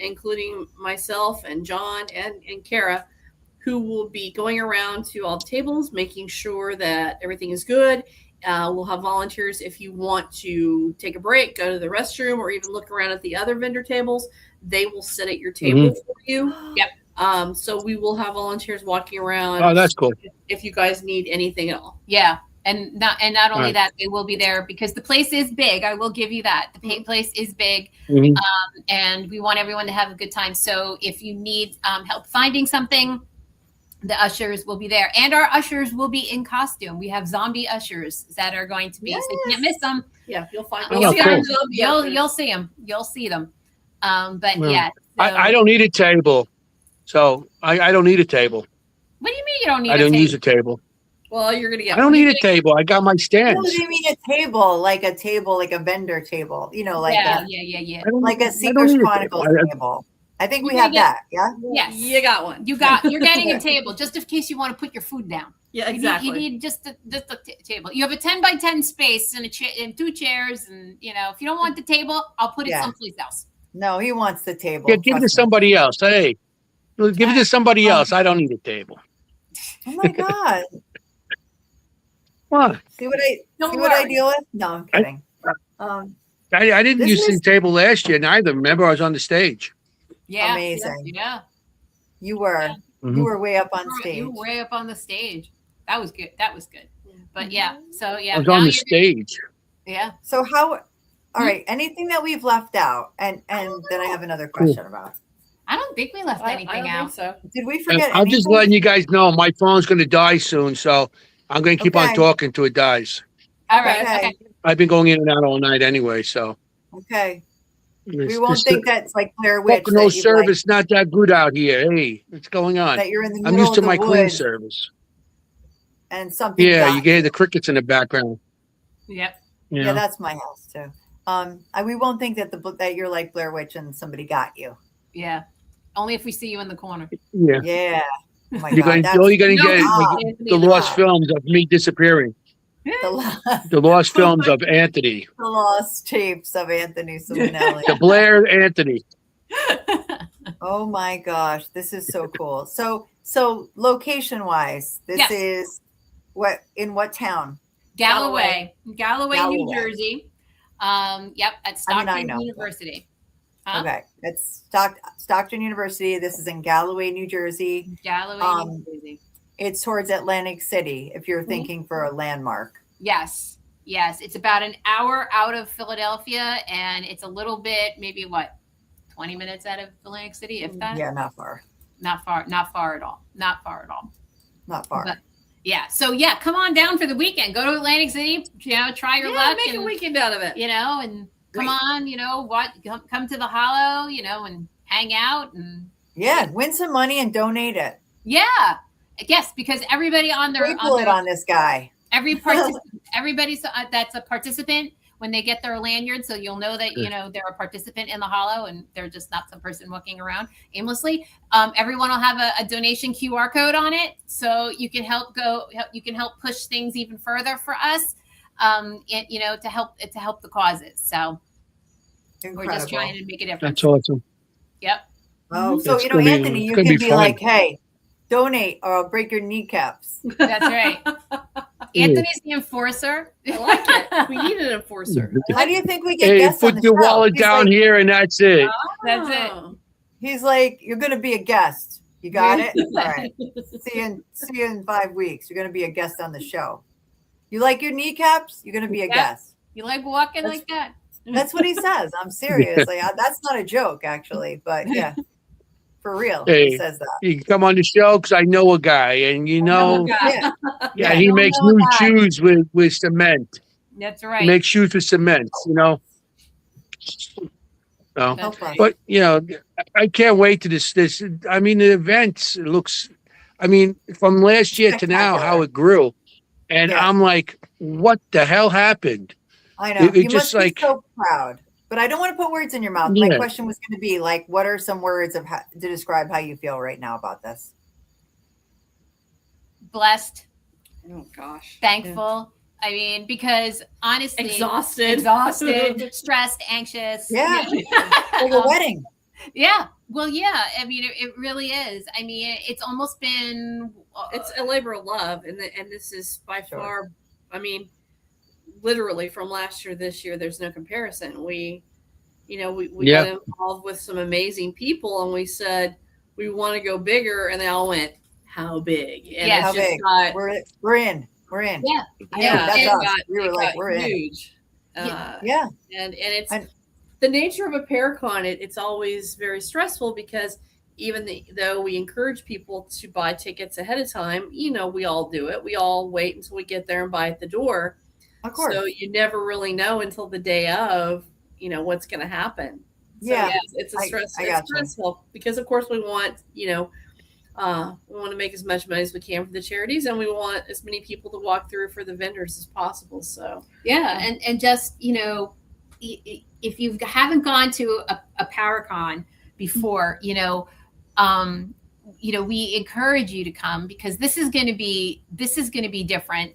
including myself and John and Kara, who will be going around to all the tables, making sure that everything is good. We'll have volunteers if you want to take a break, go to the restroom, or even look around at the other vendor tables. They will sit at your table for you. Yep. So we will have volunteers walking around. Oh, that's cool. If you guys need anything at all. Yeah. And not only Right. that, they will be there because the place is big. I will give you that. The place is big. Mhm. And we want everyone to have a good time. So if you need help finding something, the ushers will be there. And our ushers will be in costume. We have zombie ushers that are going to be, so you can't miss them. Yeah, you'll find. Oh, cool. You'll see them. You'll see them. But Well, yeah. So, I don't need a table, so I don't need a table. What do you mean you don't need I don't a use table? a table. Well, you're gonna get. I don't need a table. I got my What stands. do you mean a table? Like a vendor table? Like Yeah. a like a Seekers Chronicles table. I think we You're have gonna that. Yeah. Yes. You got one. You're getting a table just in case you want to put your food down. Yeah, exactly. You need just a table. You have a 10 by 10 space and and 2 chairs, and if you don't want the table, I'll put it someplace else. No, he wants the table. Yeah, give it to somebody else. Hey, give it to somebody else. I don't need a table. Oh my God. What? See what I deal with? No, I'm kidding. I didn't This use is- the table last year neither. Remember, I was on the stage. Yeah. Amazing. Yeah. You were Mhm. you were way up on You stage. were way up on the stage. That was good. But yeah. So yeah. I was now on the you're- stage. Yeah. So how? All right. Anything that we've left out, and then I have another question about. I don't think we left I anything don't out. think so. Did we forget? I'm just anything? letting you guys know my phone's going to die soon, so I'm going to keep on Okay. talking till it dies. All right. Okay. Okay. I've been going in and out all night anyway, so. Okay. It's We won't just think that's like Blair Witch. Pocono that you've, service not that good out here. Hey, what's going on? that you're in the I'm middle used to of the my clean woods service. and something. Yeah, got you can hear the crickets in the background. Yep. You Yeah, know? that's my house too. We won't think that that you're like Blair Witch and somebody got you. Yeah. Only if we see you in the corner. Yeah. Yeah. Oh my You're God. going, all you're going to No, get is God. Anthony, the no. lost films of me disappearing. The lost films of Anthony. The lost tapes of Anthony Simonelli. The Blair Anthony. Oh my gosh, this is so cool. So location wise, this Yes. is in what town? Galloway, New Galloway. Jersey. Yep, at Stockton know. University. Huh? Okay, it's Stockton University. This is in Galloway, New Jersey. Galloway, Um, New Jersey. It's towards Atlantic City. If you're thinking for a landmark, Yes, it's about an hour out of Philadelphia, and it's a little bit, maybe 20 minutes out of Atlantic City, if that. yeah, not far, Not far at all. not far. But, yeah. So yeah, come on down for the weekend. Go to Atlantic City. Try your luck. Make and, a weekend out of it. and come on. Come to the Hollow. And hang out and Yeah, win some money and donate it. yeah. Yes, because everybody on their Sprinkle it on this guy. everybody that's a participant when they get their lanyard, so you'll know that they're a participant in the Hollow and they're just not some person walking around aimlessly. Everyone will have a donation QR code on it, so you can help push things even further for us, to help the causes. So Incredible. we're just trying to make a difference. That's awesome. Yep. Oh, so It's gonna be- Anthony, it's you gonna can be be fun. like, hey, donate or I'll break your kneecaps. That's right. Anthony's the enforcer. I like it. We need an enforcer. How do you think we get Hey, guests on put the your show? wallet He's down like, here and that's it. That's it. Oh. He's like, you're going to be a guest. You got it? All right. See you in 5 weeks. You're going to be a guest on the show. You like your kneecaps? You're going to be a Yeah. guest. You like walking like that? That's what he says. I'm serious. Like, that's not a joke, actually. But yeah, for real. Hey. He says that. You can come on the show because I know a guy, and Yeah. yeah, he I makes know new a guy. shoes with cement. That's He right. makes shoes with cement, So, Help us. but I can't wait to this. I mean, the events looks. I mean, from last year to now, how it grew, and Yeah. I'm like, what the hell happened? I know. it You just must be like- so proud. But I don't want to put words in your mouth. My Yeah. question was going to be like, what are some words of to describe how you feel right now about this? Blessed, Oh gosh. thankful. I mean, because honestly, Exhausted. stressed, anxious. Yeah. Like a wedding. Yeah. Well, yeah. I mean, it really is. I mean, it's almost been. It's a labor of love, and this is by Sure. far. I mean, literally from last year, this year, there's no comparison. We Yeah. got involved with some amazing people, and we said we want to go bigger, and they all went, "How big?" And Yeah. it's How just big? got We're in. We're in. Yeah. yeah, that's it us. got- We were it like, got we're in. huge. Yeah. And it's And- the nature of a Paracon. It's always very stressful because even though we encourage people to buy tickets ahead of time, we all do it. We all wait until we get there and buy at the door. Of course. So you never really know until the day of, what's going to happen. So Yeah. it's a stress. I It's gotcha. stressful because, of course, we want, we want to make as much money as we can for the charities, and we want as many people to walk through for the vendors as possible. So Yeah, and just if you haven't gone to a Paracon before, we encourage you to come because this is going to be different.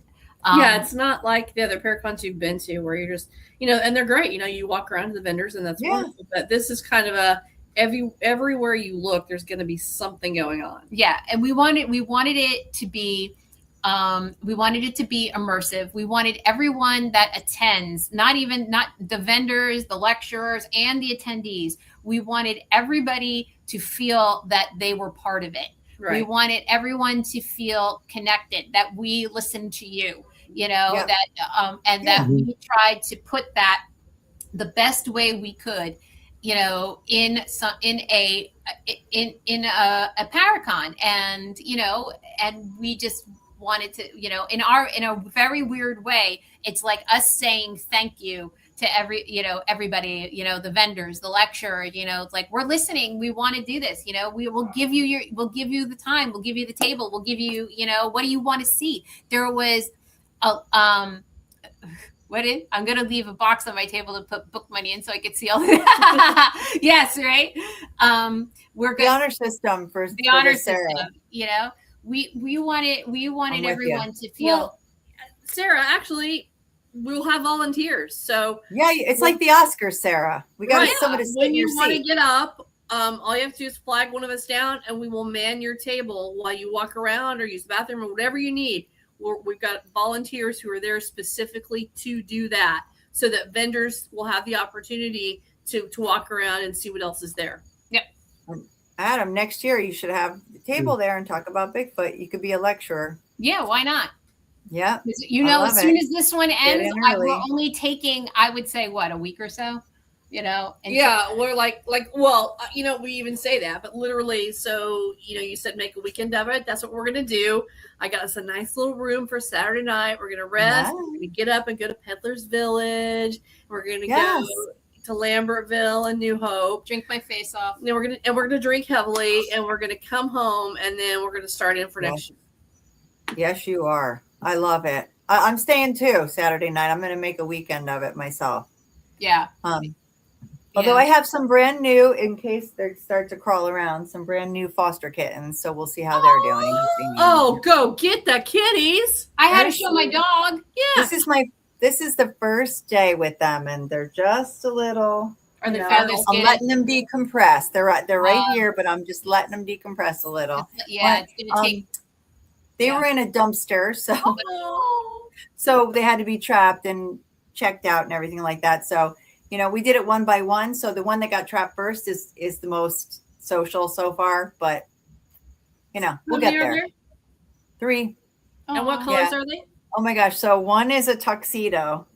yeah, it's not like the other Paracons you've been to where you're just, and they're great. You walk around to the vendors and that's Yeah. wonderful. But this is kind of everywhere you look, there's going to be something going on. Yeah, and we wanted it to be immersive. We wanted everyone that attends, not the vendors, the lecturers, and the attendees. We wanted everybody to feel that they were part of it. Right. We wanted everyone to feel connected, that we listened to you, Yeah. that we tried to put that the best way we could, in a Paracon, and and we just wanted to, in a very weird way, it's like us saying thank you to everybody, the vendors, the lecturer, it's like, we're listening. We want to do this. We will give you we'll give you the time. We'll give you the table. We'll give you, what do you want to see? There was I'm going to leave a box on my table to put book money in so I could see all that. Yes. Right. We're The good. honor system for The honor Sarah. system, we wanted I'm with everyone to feel. Well, Sarah, actually, we'll have volunteers. So Yeah, it's like the Oscars, Sarah. We got Right. somebody to sit when in you your want to seat. get up, all you have to do is flag one of us down, and we will man your table while you walk around or use the bathroom or whatever you need. We've got volunteers who are there specifically to do that, so that vendors will have the opportunity to walk around and see what else is there. Adam, next year you should have the table there and talk about Bigfoot. You could be a lecturer. Yeah, why not? Yeah. 'Cause, I love as soon it. as this one in ends, early. we're only taking, I would say, what, a week or so, and Yeah, we're well, we even say that, but literally, so, you said make a weekend of it. That's what we're going to do. I got us a nice little room for Saturday night. We're going to rest. Nice. We're going to get up and go to Peddler's Village. We're going to Yes. go to Lambertville and New Hope. drink my face off. And then we're gonna drink heavily, and we're gonna come home, and then we're gonna start in for next year. Yes, you are. I love it. I'm staying too Saturday night. I'm going to make a weekend of it myself. Yeah. Although Yeah. I have some brand new, in case they start to crawl around, some brand new foster kittens. So we'll see how they're doing. Oh, go get the kitties! I had to show my dog. Yeah, This is the first day with them, and they're just a little. Are they you know, feather I'm skin? letting them decompress. They're right here, but I'm just letting them decompress a little. Yeah, it's gonna take. They Yeah. were in a dumpster, so Oh. so they had to be trapped and checked out and everything like that. So we did it one by one. So the one that got trapped first is the most social so far, but we'll How get many are there. 3. And what Aw. colors are they? Oh my gosh! So one is a tuxedo,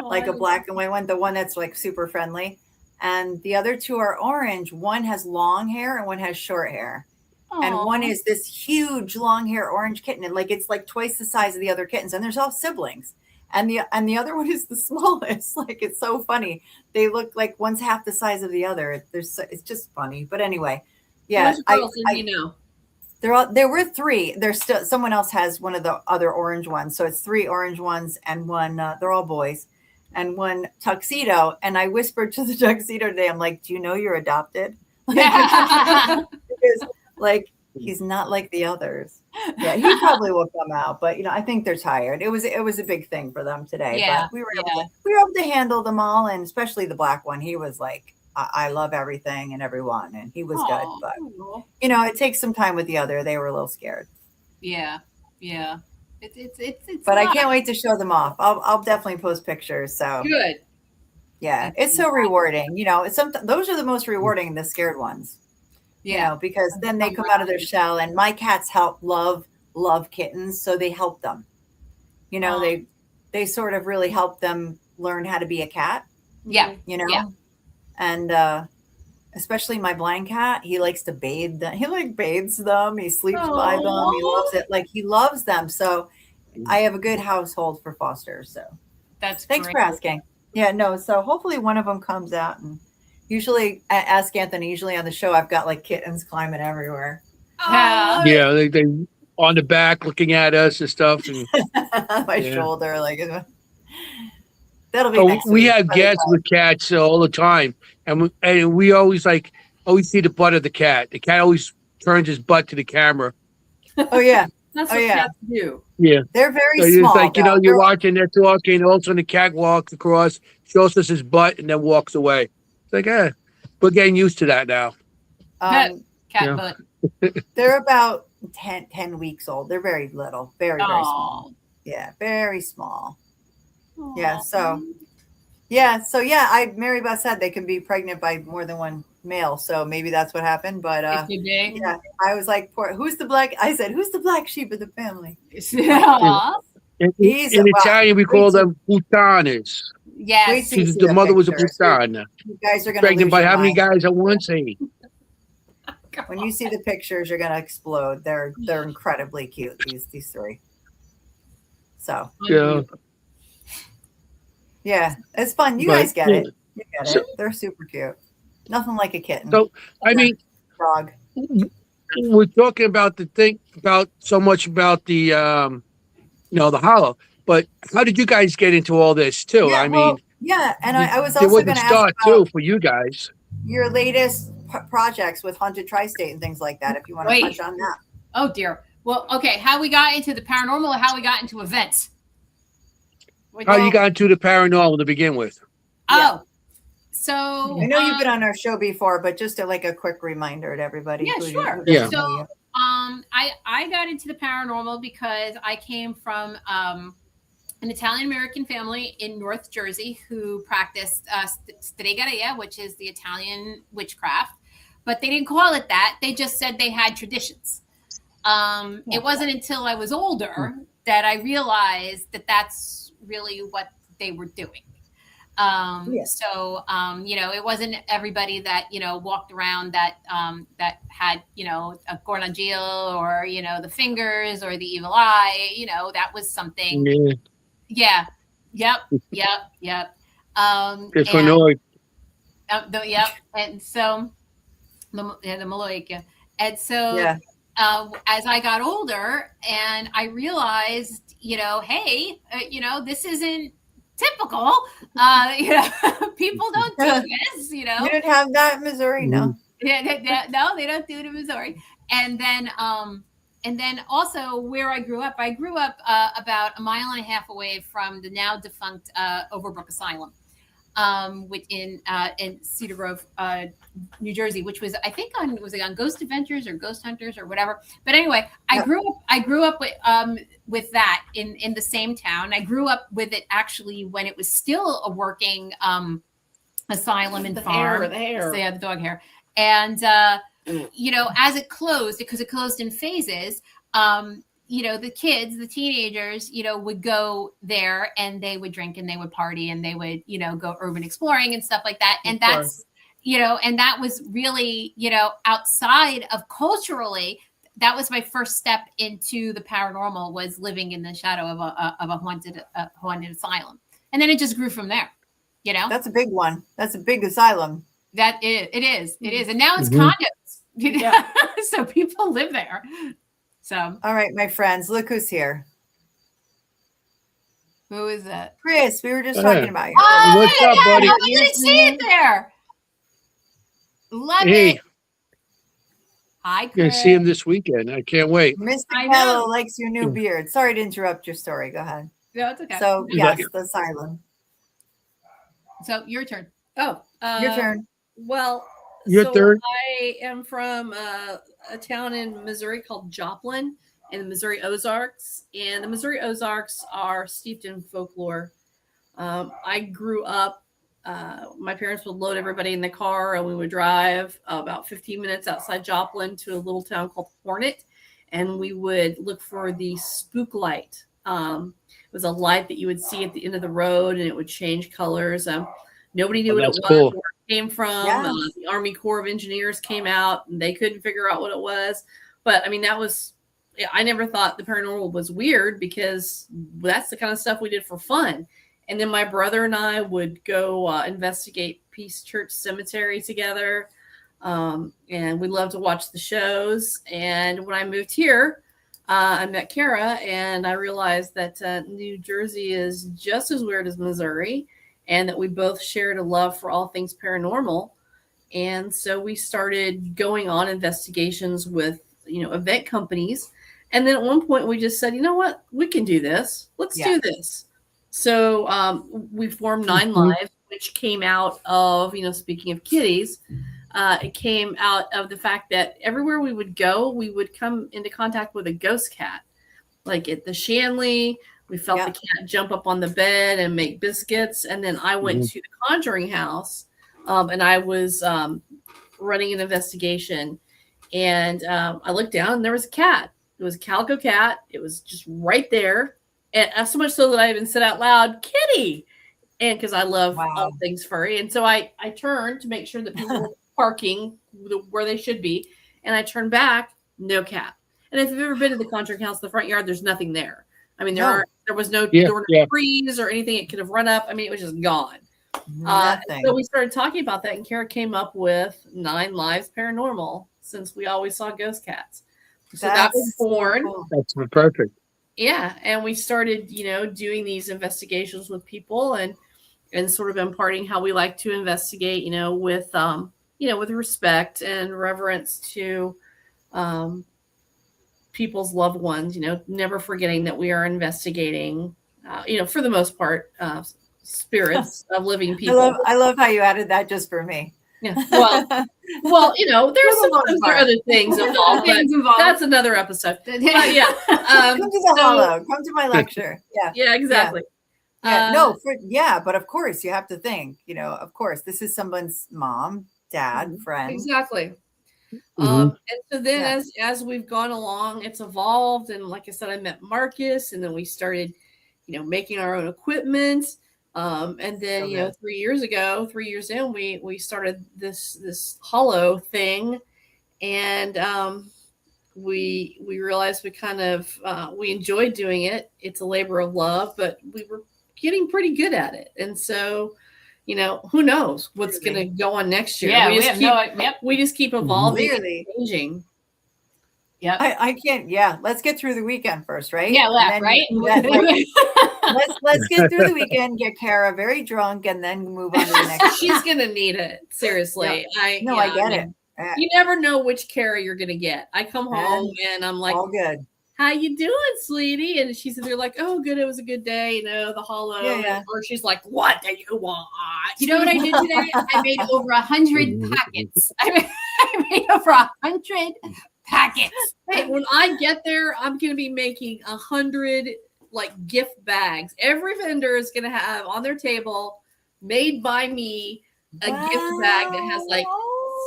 like a Oh. black and white one, the one that's like super friendly, and the other 2 are orange. One has long hair and one has short hair. And Aw. one is this huge long hair orange kitten, and it's like twice the size of the other kittens, and there's all siblings. And the other one is the smallest. Like, it's so funny. They look like one's half the size of the other. It's just funny. But anyway, yeah, Which girls did you know? there were 3. There's still someone else has one of the other orange ones, so it's 3 orange ones and one. They're all boys, and one tuxedo. And I whispered to the tuxedo today, I'm like, do you know you're adopted? Like, because like he's not like the others. Yeah, he probably will come out, but I think they're tired. It was a big thing for them today. Yeah, But we were able to handle them all, and especially the black one. He was like, I love everything and everyone, and he was good. But it takes some time with the other. They were a little scared. Yeah. It's But I can't wait to show them off. I'll definitely post pictures. So good. yeah, it's so rewarding. It's those are the most rewarding, the scared ones. Because then they come out of their shell, and my cats love kittens, so they help them. They sort of really help them learn how to be a cat. Yeah. And especially my blind cat, he likes to bathe them. He bathes them. He sleeps by them. He loves it. Like, he loves them. So I have a good household for fosters. So thanks for asking. Yeah, no. So hopefully one of them comes out, and usually ask Anthony. Usually on the show, I've got like kittens climbing everywhere. Yeah, they on the back looking at us and stuff, and my shoulder, like that'll be. Next we week, have guests with cats all the time, and we always see the butt of the cat. The cat always turns his butt to the camera. Oh yeah, that's what cats do. Yeah, they're very so small. It's like you're watching, they're talking, all of a sudden the cat walks across, shows us his butt, and then walks away. It's like, we're getting used to that now. Cat butt. They're about 10 weeks old. They're very little, very small. Yeah, very small. Aww. Mary Beth said they can be pregnant by more than one male, so maybe that's what happened. But yeah, I was like, who's the black? I said, who's the black sheep of the family? In Italian, we call them putanes. Yes, the mother was a putana. You guys are going to pregnant by how many guys at once? Hey. When you see the pictures, you're going to explode. They're incredibly cute. These three. So yeah, it's fun. You guys get it. You get it. They're super cute. Nothing like a kitten. So dog. We're talking about so much about the the hollow, but how did you guys get into all this too? Yeah, and I was also going to ask too for you guys your latest projects with Haunted Tri-State and things like that. If you want to touch on that. Oh dear. Well, okay. How we got into the paranormal, or how we got into events? How you got into the paranormal to begin with? So I know you've been on our show before, but just a quick reminder to everybody. Yeah, sure. So I got into the paranormal because I came from an Italian American family in North Jersey who practiced stregoria, which is the Italian witchcraft, but they didn't call it that. They just said they had traditions. It wasn't until I was older that I realized that that's really what they were doing. So it wasn't everybody that walked around that had a cornagil or the fingers or the evil eye. That was something. Yeah. Yep. It's annoying. Yep. And so the Maloika. And so as I got older and I realized, hey, this isn't typical. People don't do this, You didn't have that in Missouri, no? Yeah, no, they don't do it in Missouri. And then also where I grew up about a mile and a half away from the now defunct Overbrook Asylum, in Cedar Grove, New Jersey, which was I think on Ghost Adventures or Ghost Hunters or whatever. But anyway, I grew up with that in the same town. I grew up with it actually when it was still a working asylum and farm. The hair. So, yeah, the dog hair. And as it closed, because it closed in phases, the kids, the teenagers, would go there and they would drink and they would party and they would, go urban exploring and stuff like that. And that's, and that was really, outside of culturally, that was my first step into the paranormal, was living in the shadow of a haunted asylum. And then it just grew from there, That's a big one. That's a big asylum. It is. And now it's condos, so people live there. So, all right, my friends, look who's here. Who is that? Chris, we were just Yeah. talking about you. Oh, What's my up, God, buddy? I didn't see it there. Love Hey, it. Hi, you're gonna Chris. see him this weekend. I can't wait. Mr. I Kello know. likes your new beard. Sorry to interrupt your story. Go ahead. No, it's okay. So, You yes, like- the asylum. So your turn. Oh, Your turn. Well, Your turn. I am from a town in Missouri called Joplin in the Missouri Ozarks, and the Missouri Ozarks are steeped in folklore. I grew up. My parents would load everybody in the car, and we would drive about 15 minutes outside Joplin to a little town called Hornet, and we would look for the spook light. It was a light that you would see at the end of the road, and it would change colors. Nobody knew Oh, what it that's was, cool. where it came from. Yeah. The Army Corps of Engineers came out, and they couldn't figure out what it was. But I mean, I never thought the paranormal was weird because that's the kind of stuff we did for fun. And then my brother and I would go investigate Peace Church Cemetery together. And we loved to watch the shows. And when I moved here, I met Kara, and I realized that New Jersey is just as weird as Missouri, and that we both shared a love for all things paranormal. And so we started going on investigations with, event companies. And then at one point we just said, you know what, we can do this. Let's do this. So we formed Nine Lives, which came out of, speaking of kitties, it came out of the fact that everywhere we would go, we would come into contact with a ghost cat. Like at the Shanley, we felt the cat jump up on the bed and make biscuits. And then I went to the Conjuring House, and I was running an investigation. And I looked down, and there was a cat. It was a calico cat. It was just right there. And so much so that I even said out loud, "Kitty," and because I love all things furry. And so I turned to make sure that people were parking where they should be, and I turned back, no cat. And if you've ever been to the Conjuring House, the front yard, there's nothing there. I mean, there was no trees or anything it could have run up. I mean, it was just gone. So we started talking about that, and Kara came up with Nine Lives Paranormal, since we always saw ghost cats. So that was born. Cool. That's perfect. Yeah, and we started, doing these investigations with people and sort of imparting how we like to investigate, with respect and reverence to people's loved ones, never forgetting that we are investigating, for the most part, spirits of living people. I love how you added that just for me. Yeah. Well, there's sometimes there are other things involved, but that's another episode. Come to the hollow. Come to my lecture. Yeah. Yeah, exactly. But of course you have to think, of course, this is someone's mom, dad, friend. Exactly. And so then as we've gone along, it's evolved. And like I said, I met Marcus, and then we started, making our own equipment. And then, 3 years in, we started this hollow thing, and we realized we kind of we enjoyed doing it. It's a labor of love, but we were getting pretty good at it. And so, who knows what's going to go on next year? Yeah, we just keep evolving and changing. Yep. I can't. Yeah. Let's get through the weekend first, right? Yeah, right. Let's get through the weekend, get Kara very drunk, and then move on to the next. She's gonna need it, seriously. I get it. You never know which Kara you're gonna get. I come home and I'm like, all good. How you doing, sweetie? And she's either like, oh, good, it was a good day, the hollow. Or she's like, what do you want? You know what I did today? I made over 100 packets. I made over 100 packets. Hey, when I get there, I'm gonna be making 100 gift bags. Every vendor is going to have on their table, made by me, a gift bag that has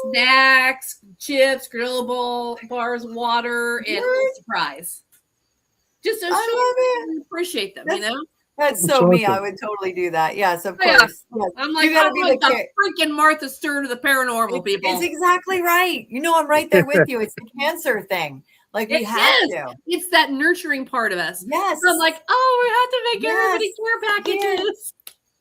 snacks, chips, grillable bars, water, and a surprise. Just to appreciate them, That's so me. I would totally do that. Yes, of course. Yes. I'm like, I'm like the freaking Martha Stewart of the paranormal people. It's exactly right. I'm right there with you. It's the cancer thing. We have to. It's that nurturing part of us. Yes. So I'm like, we have to make everybody care packages.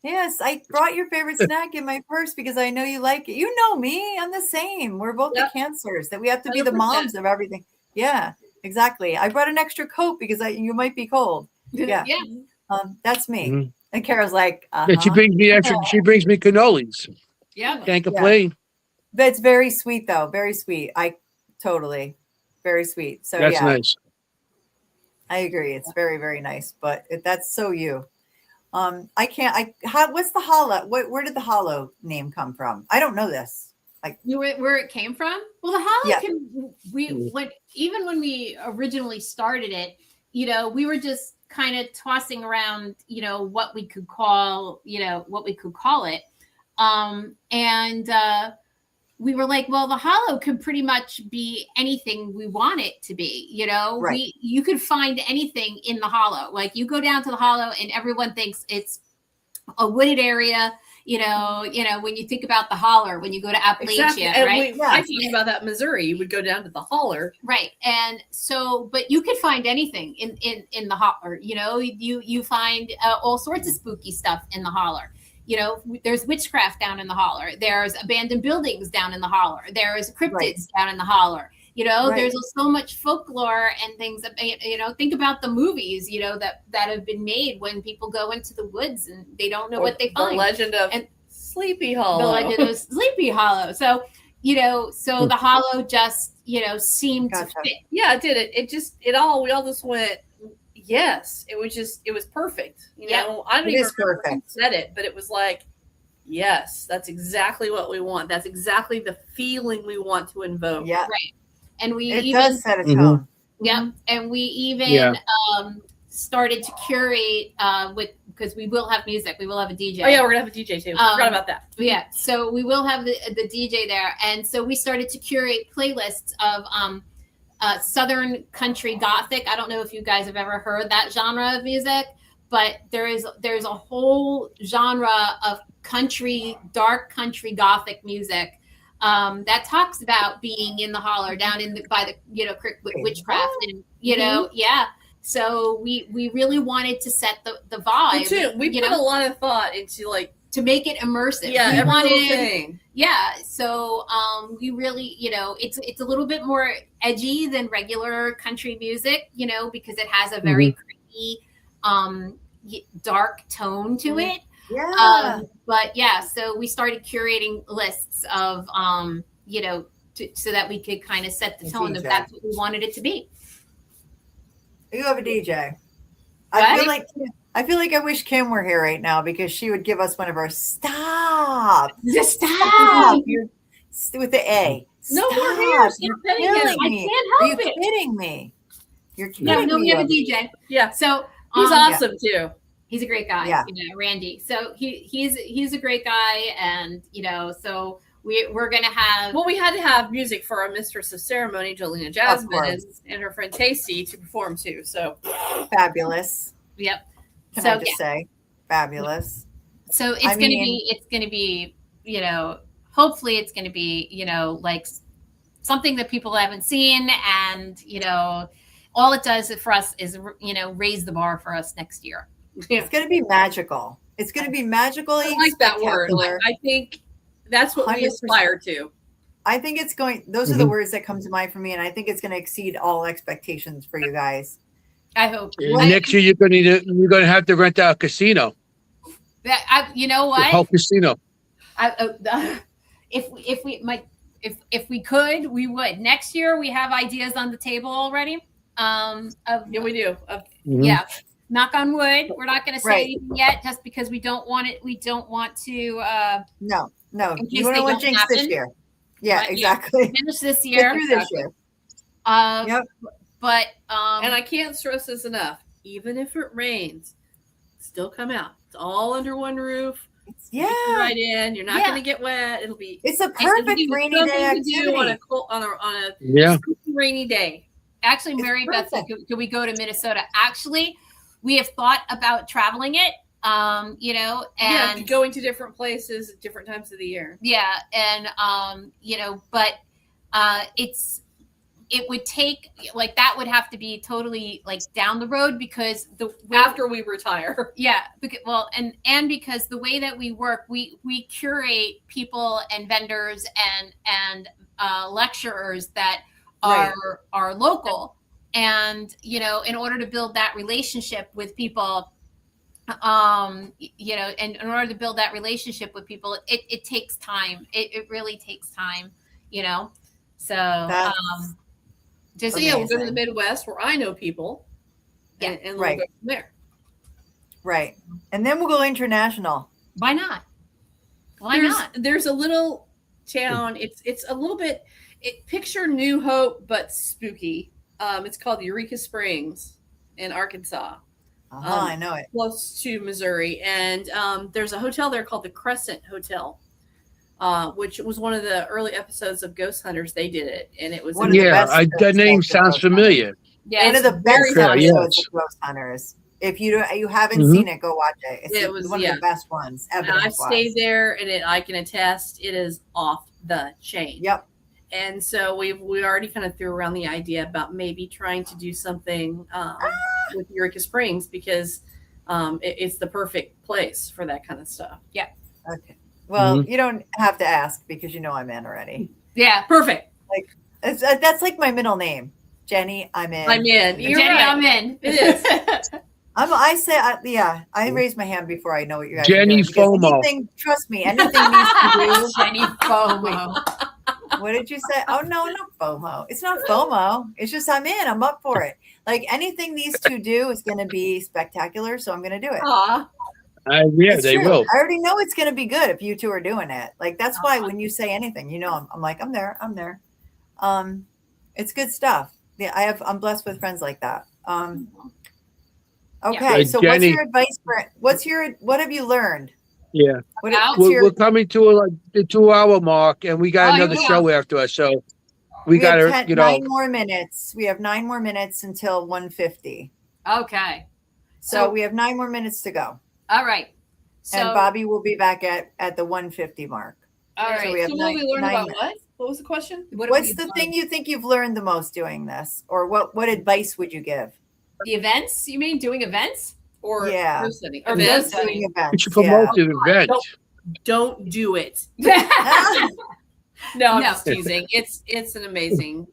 Yes. I brought your favorite snack in my purse because I know you like it. You know me. I'm the same. We're both the cancers that we have to be 100%. The moms of everything. Yeah, exactly. I brought an extra coat because you might be cold. Yeah. That's me. Mhm. And Kara's like, Yeah, she brings me extra. She brings me cannolis. Yeah. Can't complain. But it's very sweet though. Very sweet. Totally very sweet. So That's yeah, nice. I agree. It's very, very nice. But that's so you. I can't. What's the hollow? Where did the hollow name come from? I don't know this. You were where it came from? Well, the hollow Yeah. even when we originally started it, we were just kind of tossing around, what we could call it. And we were like, well, the hollow could pretty much be anything we want it to be. Right. You could find anything in the hollow. Like you go down to the hollow and everyone thinks it's a wooded area. When you think about the holler, when you go to Appalachia, Exactly. And right? I talked about that in Missouri. You would go down to the holler. Right. And so, but you could find anything in the holler, you find all sorts of spooky stuff in the holler. There's witchcraft down in the holler. There's abandoned buildings down in the holler. There's cryptids down in the holler. There's so much folklore and things that, think about the movies, that have been made when people go into the woods and they don't know what they find. The legend of Sleepy Hollow. The legend of Sleepy Hollow. So, the hollow just, seemed to fit. Yeah, it did. We all just went, yes. It was perfect. I don't even remember who said it, but it was like, yes, that's exactly what we want. That's exactly the feeling we want to invoke. Yeah. Right. And it does set a tone. Yeah. And we even started to curate because we will have music. We will have a DJ. Oh yeah, we're gonna have a DJ too. Forgot about that. Yeah. So we will have the DJ there. And so we started to curate playlists of Southern country gothic. I don't know if you guys have ever heard that genre of music, but there's a whole genre of dark country gothic music that talks about being in the holler down by the creek with witchcraft and so we really wanted to set the vibe. We put a lot of thought into to make it immersive. Yeah, every little thing. Yeah, so we really, it's a little bit more edgy than regular country music, because it has a very creepy, dark tone to it. Yeah. But yeah, so we started curating lists of, so that we could kind of set the tone if that's what we wanted it to be. You have a DJ. I feel like I wish Kim were here right now because she would give us one of our stop with the A. No more here. You're I killing me. can't Are help you it. kidding me? You're kidding No, me. we have a DJ. Yeah. So he's awesome too. He's a great guy. Yeah. Randy. So he's a great guy, and so we're gonna have. Well, we had to have music for our mistress of ceremony, Jolena Jasmine, and her friend Tasty to perform too. So Fabulous. Yep. Can I just say, fabulous. So it's gonna be, hopefully it's gonna be, like something that people haven't seen, and all it does for us is raise the bar for us next year. Yeah. It's gonna be magical. It's gonna be magically. I like that word. I think that's what 100%. We aspire to. I think it's going. Those are the words that come to mind for me, and I think it's going to exceed all expectations for you guys. I hope. Next year, you're going to have to rent out a casino. You know what? The whole casino. If we could, we would. Next year, we have ideas on the table already. Yeah, we do. Yeah. Knock on wood. We're not going to say anything yet, just because we don't want it. We don't want to. No. You don't want to jinx this year. Yeah, right? Exactly. Finish this year. Get through this year. Yep. But and I can't stress this enough. Even if it rains, still come out. It's all under one roof. Yeah. Right in. You're not going to get wet. It'll be. It's a perfect rainy day activity on a rainy day. Actually, Mary Beth, could we go to Minnesota? Actually, we have thought about traveling it. And going to different places at different times of the year. Yeah. And, but it would take that would have to be totally down the road because after we retire. Yeah. Because the way that we work, we curate people and vendors and lecturers that are local. And, in order to build that relationship with people, and in order to build that relationship with people, it takes time. It really takes time, so That's just So yeah, we'll go to the amazing. Midwest where I know people, and we'll Right. go from there. Right. And then we'll go international. why not There's a little town. It's a little bit. Picture New Hope but spooky. It's called Eureka Springs in Arkansas, I know it. close to Missouri, and there's a hotel there called the Crescent Hotel, which was one of the early episodes of Ghost Hunters. They did it, and it was One of the best that name episodes of sounds Ghost Hunters. familiar. yeah One of the best Yeah, episodes yes. of Ghost Hunters. If you haven't Mhm. seen it, go watch it. It's It was- one of the best ones. And I've Evidence-wise. stayed there, and I can attest it is off the chain. Yep. And so we already kind of threw around the idea about maybe trying to do something with Eureka Springs because it's the perfect place for that kind of stuff. Okay. Well, Mhm. you don't have to ask because you know I'm in already. yeah Perfect. That's like my middle name, Jenny. I'm in. I'm in. You're Jenny, right. I'm in. It is. I raise my hand before I know what you guys Jenny are doing. because FOMO. Anything, trust me, anything needs to do. Jenny FOMO. What did you say? Oh no, not FOMO. It's not FOMO. It's just I'm in. I'm up for it. Like anything these two do is going to be spectacular, so I'm going to do it. Aw. Yeah, It's they true. will. I already know it's going to be good if you two are doing it. Like that's why when you say anything, I'm like I'm there. I'm there. It's good stuff. Yeah, I'm blessed with friends like that. Okay, so what's Jenny- your advice for? What have you learned? Yeah, What's we're your? coming to the 2-hour mark, and we got Oh, another here we show after us. So we have got 10 to, 9 more minutes. We have 9 more minutes until 1:50. Okay. So we have 9 more minutes to go. All right. So, And Bobby will be back at the 1:50 mark. all right. so we have So what we learned 9 about minutes. what? What was the question? What have What's we the learned? thing you think you've learned the most doing this, or what advice would you give? The events? You mean doing events? Or Yeah. ghost hunting? Or Events? ghost Doing we events. should promote the event. Don't do it. Yeah. No, I'm No. just teasing. It's an amazing.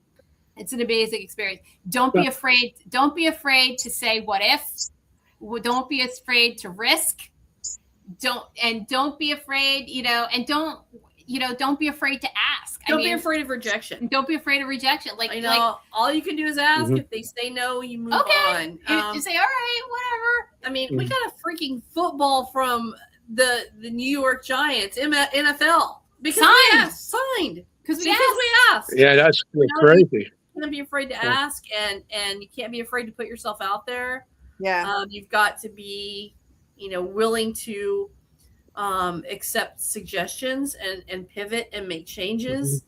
It's an amazing experience. Don't be afraid. Don't be afraid to say what if. Don't be afraid to risk. Don't be afraid, don't be afraid to ask. Don't be afraid of rejection. Don't be afraid of rejection. Like, I know all you can do is ask. Mhm. If they say no, you move okay, on. you say, all right, whatever. I mean, we got a freaking football from the New York Giants NFL because we Signed. asked, signed because Yes. we asked. Yeah, that's crazy. You can't be afraid to ask, and you can't be afraid to put yourself out there. Yeah. You've got to be, willing to accept suggestions and pivot and make changes.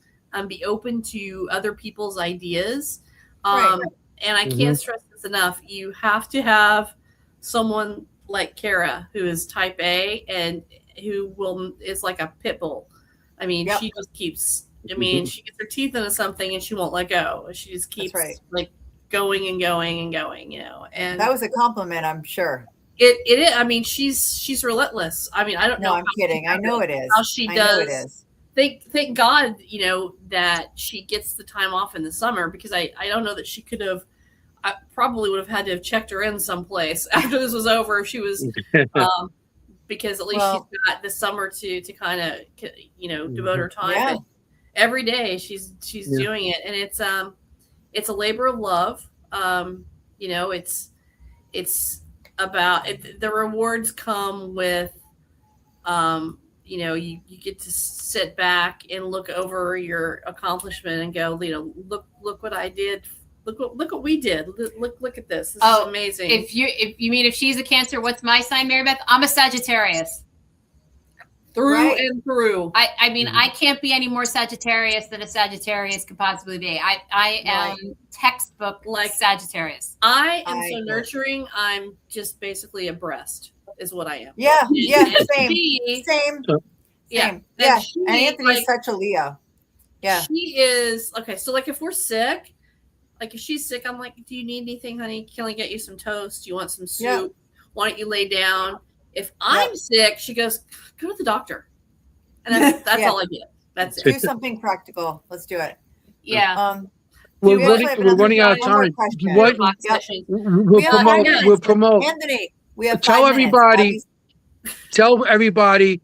Be open to other people's ideas. Right. And I can't stress this enough. You have to have someone like Kara, who is type A and who is like a pit bull. I mean, Yep. she just keeps. I mean, she gets her teeth into something and she won't let go. She just keeps like going and going and going. And That was a compliment, I'm sure. it is. I mean, she's relentless. I mean, I don't know. No, I'm kidding. I know it is. How she I does. know it is. Thank God, that she gets the time off in the summer because I don't know that she could have. I probably would have had to have checked her in someplace after this was over if she was, because at least she's got the summer to kind of devote her time. Yeah. But every day she's doing it, and it's a labor of love. It's about it, the rewards come with you get to sit back and look over your accomplishment and go, look what I did, look what we did, look at this is amazing. If she's a Cancer, what's my sign, Mary Beth? I'm a Sagittarius. Through and through. I mean, I can't be any more Sagittarius than a Sagittarius could possibly be. I am textbook like Sagittarius. I am so nurturing. I'm just basically a breast is what I am. Yeah. Same. Yeah. Yeah. And Anthony's such a Leo. Yeah. She is okay. So like if we're sick, like if she's sick, I'm like, do you need anything, honey? Can I get you some toast? Do you want some soup? Yeah. Why don't you lay down? If I'm sick, she goes, go to the doctor. And that's all I get. That's it. Do something practical. Let's do it. Yeah. We're running out of time. We'll promote. Anthony, We have Tell 5 minutes. everybody. Tell everybody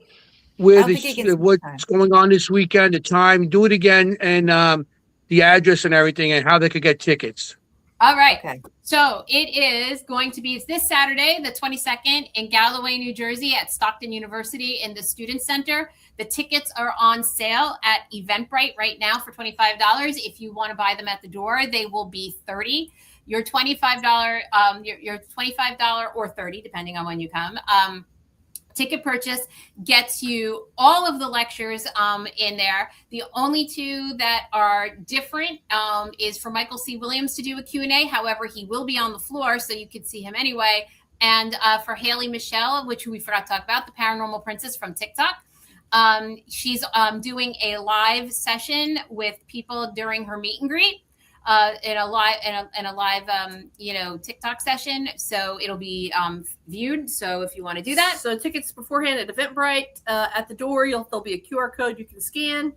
where don't think he can what's time. going on this weekend, the time. Do it again, and the address and everything, and how they could get tickets. All right. Okay. So it is going to be this Saturday, the 22nd, in Galloway, New Jersey, at Stockton University in the Student Center. The tickets are on sale at Eventbrite right now for $25. If you want to buy them at the door, they will be $30. Your $25, your $25 or $30, depending on when you come. Ticket purchase gets you all of the lectures in there. The only two that are different is for Michael C. Williams to do a Q&A. However, he will be on the floor, so you could see him anyway. And for Haley Michelle, which we forgot to talk about, the Paranormal Princess from TikTok. She's doing a live session with people during her meet and greet. In a live TikTok session, so it'll be viewed. So if you want to do that, so tickets beforehand at Eventbrite. At the door, there'll be a QR code you can scan.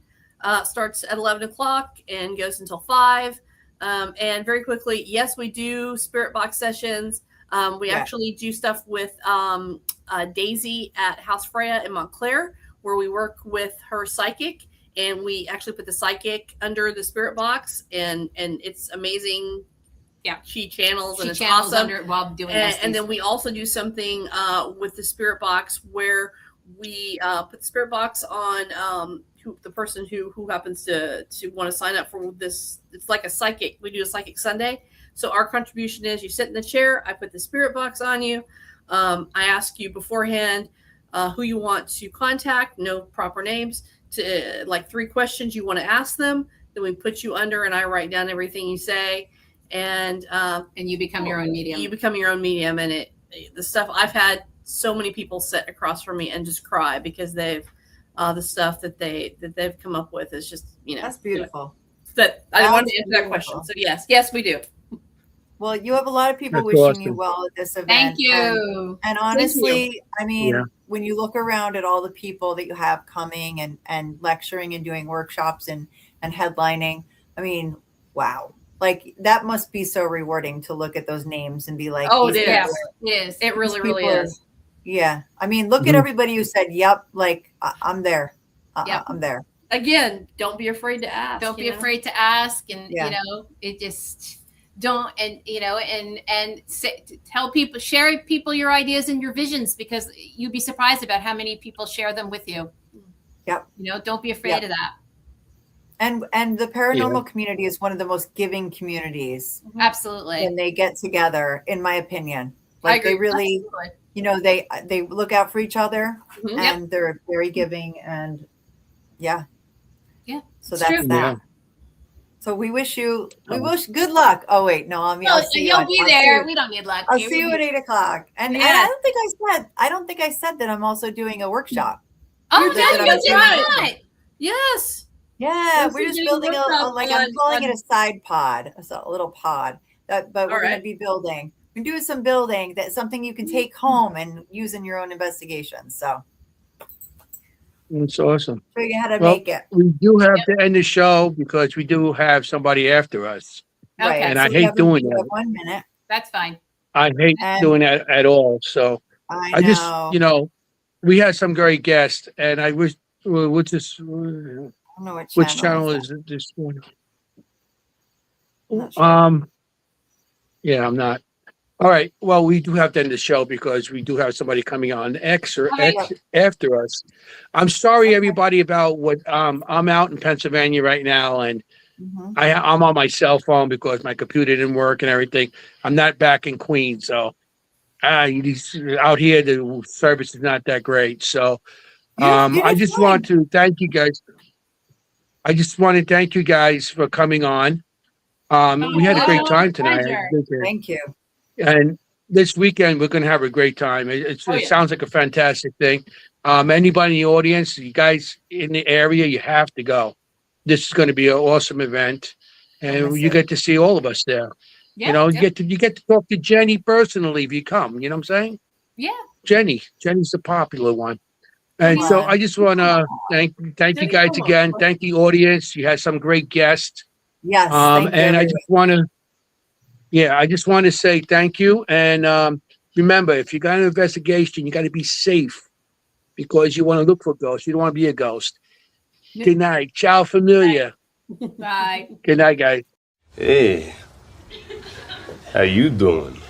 Starts at 11 o'clock and goes until 5. And very quickly, yes, we do spirit box sessions. We actually do stuff with Daisy at House Freya in Montclair, where we work with her psychic. And we actually put the psychic under the spirit box, and it's amazing. Yeah, she channels and it's channels awesome. Under while doing and then we also do something with the spirit box where we put the spirit box on the person who happens to want to sign up for this. It's like a psychic. We do a psychic Sunday. So our contribution is you sit in the chair. I put the spirit box on you. I ask you beforehand who you want to contact. No proper names. To like 3 questions you want to ask them, then we put you under and I write down everything you say, and you become your own medium. You become your own medium, and the stuff I've had so many people sit across from me and just cry because they've the stuff that they've come up with is just that's beautiful. That I wanted to answer that question. So yes, we do. Well, you have a lot of people That's wishing awesome. you well at this event. Thank you. And honestly, you. I mean, when you look around at all the people that you have coming and lecturing and doing workshops and headlining, I mean, wow. Like that must be so rewarding to look at those names and be like, oh, it is. It really is. Yeah. I mean, look at everybody who said, yep, like I'm there. Yep. I'm there. Again, don't be afraid to ask. Don't be afraid to ask. And, it just... don't tell people, share people your ideas and your visions, because you'd be surprised about how many people share them with you. Yep. Don't be afraid of that. And the paranormal community is one of the most giving communities. Absolutely. When they get together, in my opinion, like they really, Absolutely. they look out for each other and they're very giving and so that's true. that. So we wish good luck. Oh wait, no, I mean, well, I'll see you'll you. be there. We don't need luck. I'll see you at 8 o'clock. And I don't think I said that I'm also doing a workshop. Oh, yeah, you did right. Yes. Yeah, we're just building I'm calling it a side pod, a little pod. But we're going to be building. We're doing some building. That's something you can take home and use in your own investigations. So. It's awesome. Figure out how to make it. We do have to end the show because we do have somebody after us. Okay. And I hate doing that. 1 minute. That's fine. I hate doing that at all. So I just, we had some great guests, and I wish, what's this? I don't know which channel is this one? Sure. Yeah, I'm not. All right. Well, we do have to end the show because we do have somebody coming on X after us. I'm sorry, everybody, about what I'm out in Pennsylvania right now, and I'm on my cell phone because my computer didn't work and everything. I'm not back in Queens, so out here the service is not that great. So I just want to thank you guys. I just want to thank you guys for coming on. We had a great time tonight. Thank you. And this weekend, we're going to have a great time. It sounds like a fantastic thing. Anybody in the audience, you guys in the area, you have to go. This is going to be an awesome event. And you get to see all of us there. Yeah, you get to talk to Jenny personally if you come. You know what I'm saying? Yeah. Jenny's the popular one. And so I just want to thank you guys again. Thank the audience. You had some great guests. Yes. And I just want to say thank you. And Remember, if you got an investigation, you got to be safe because you want to look for ghosts. You don't want to be a ghost. Good night. Ciao, familia. Bye. Good night, guys. Hey, how you doing?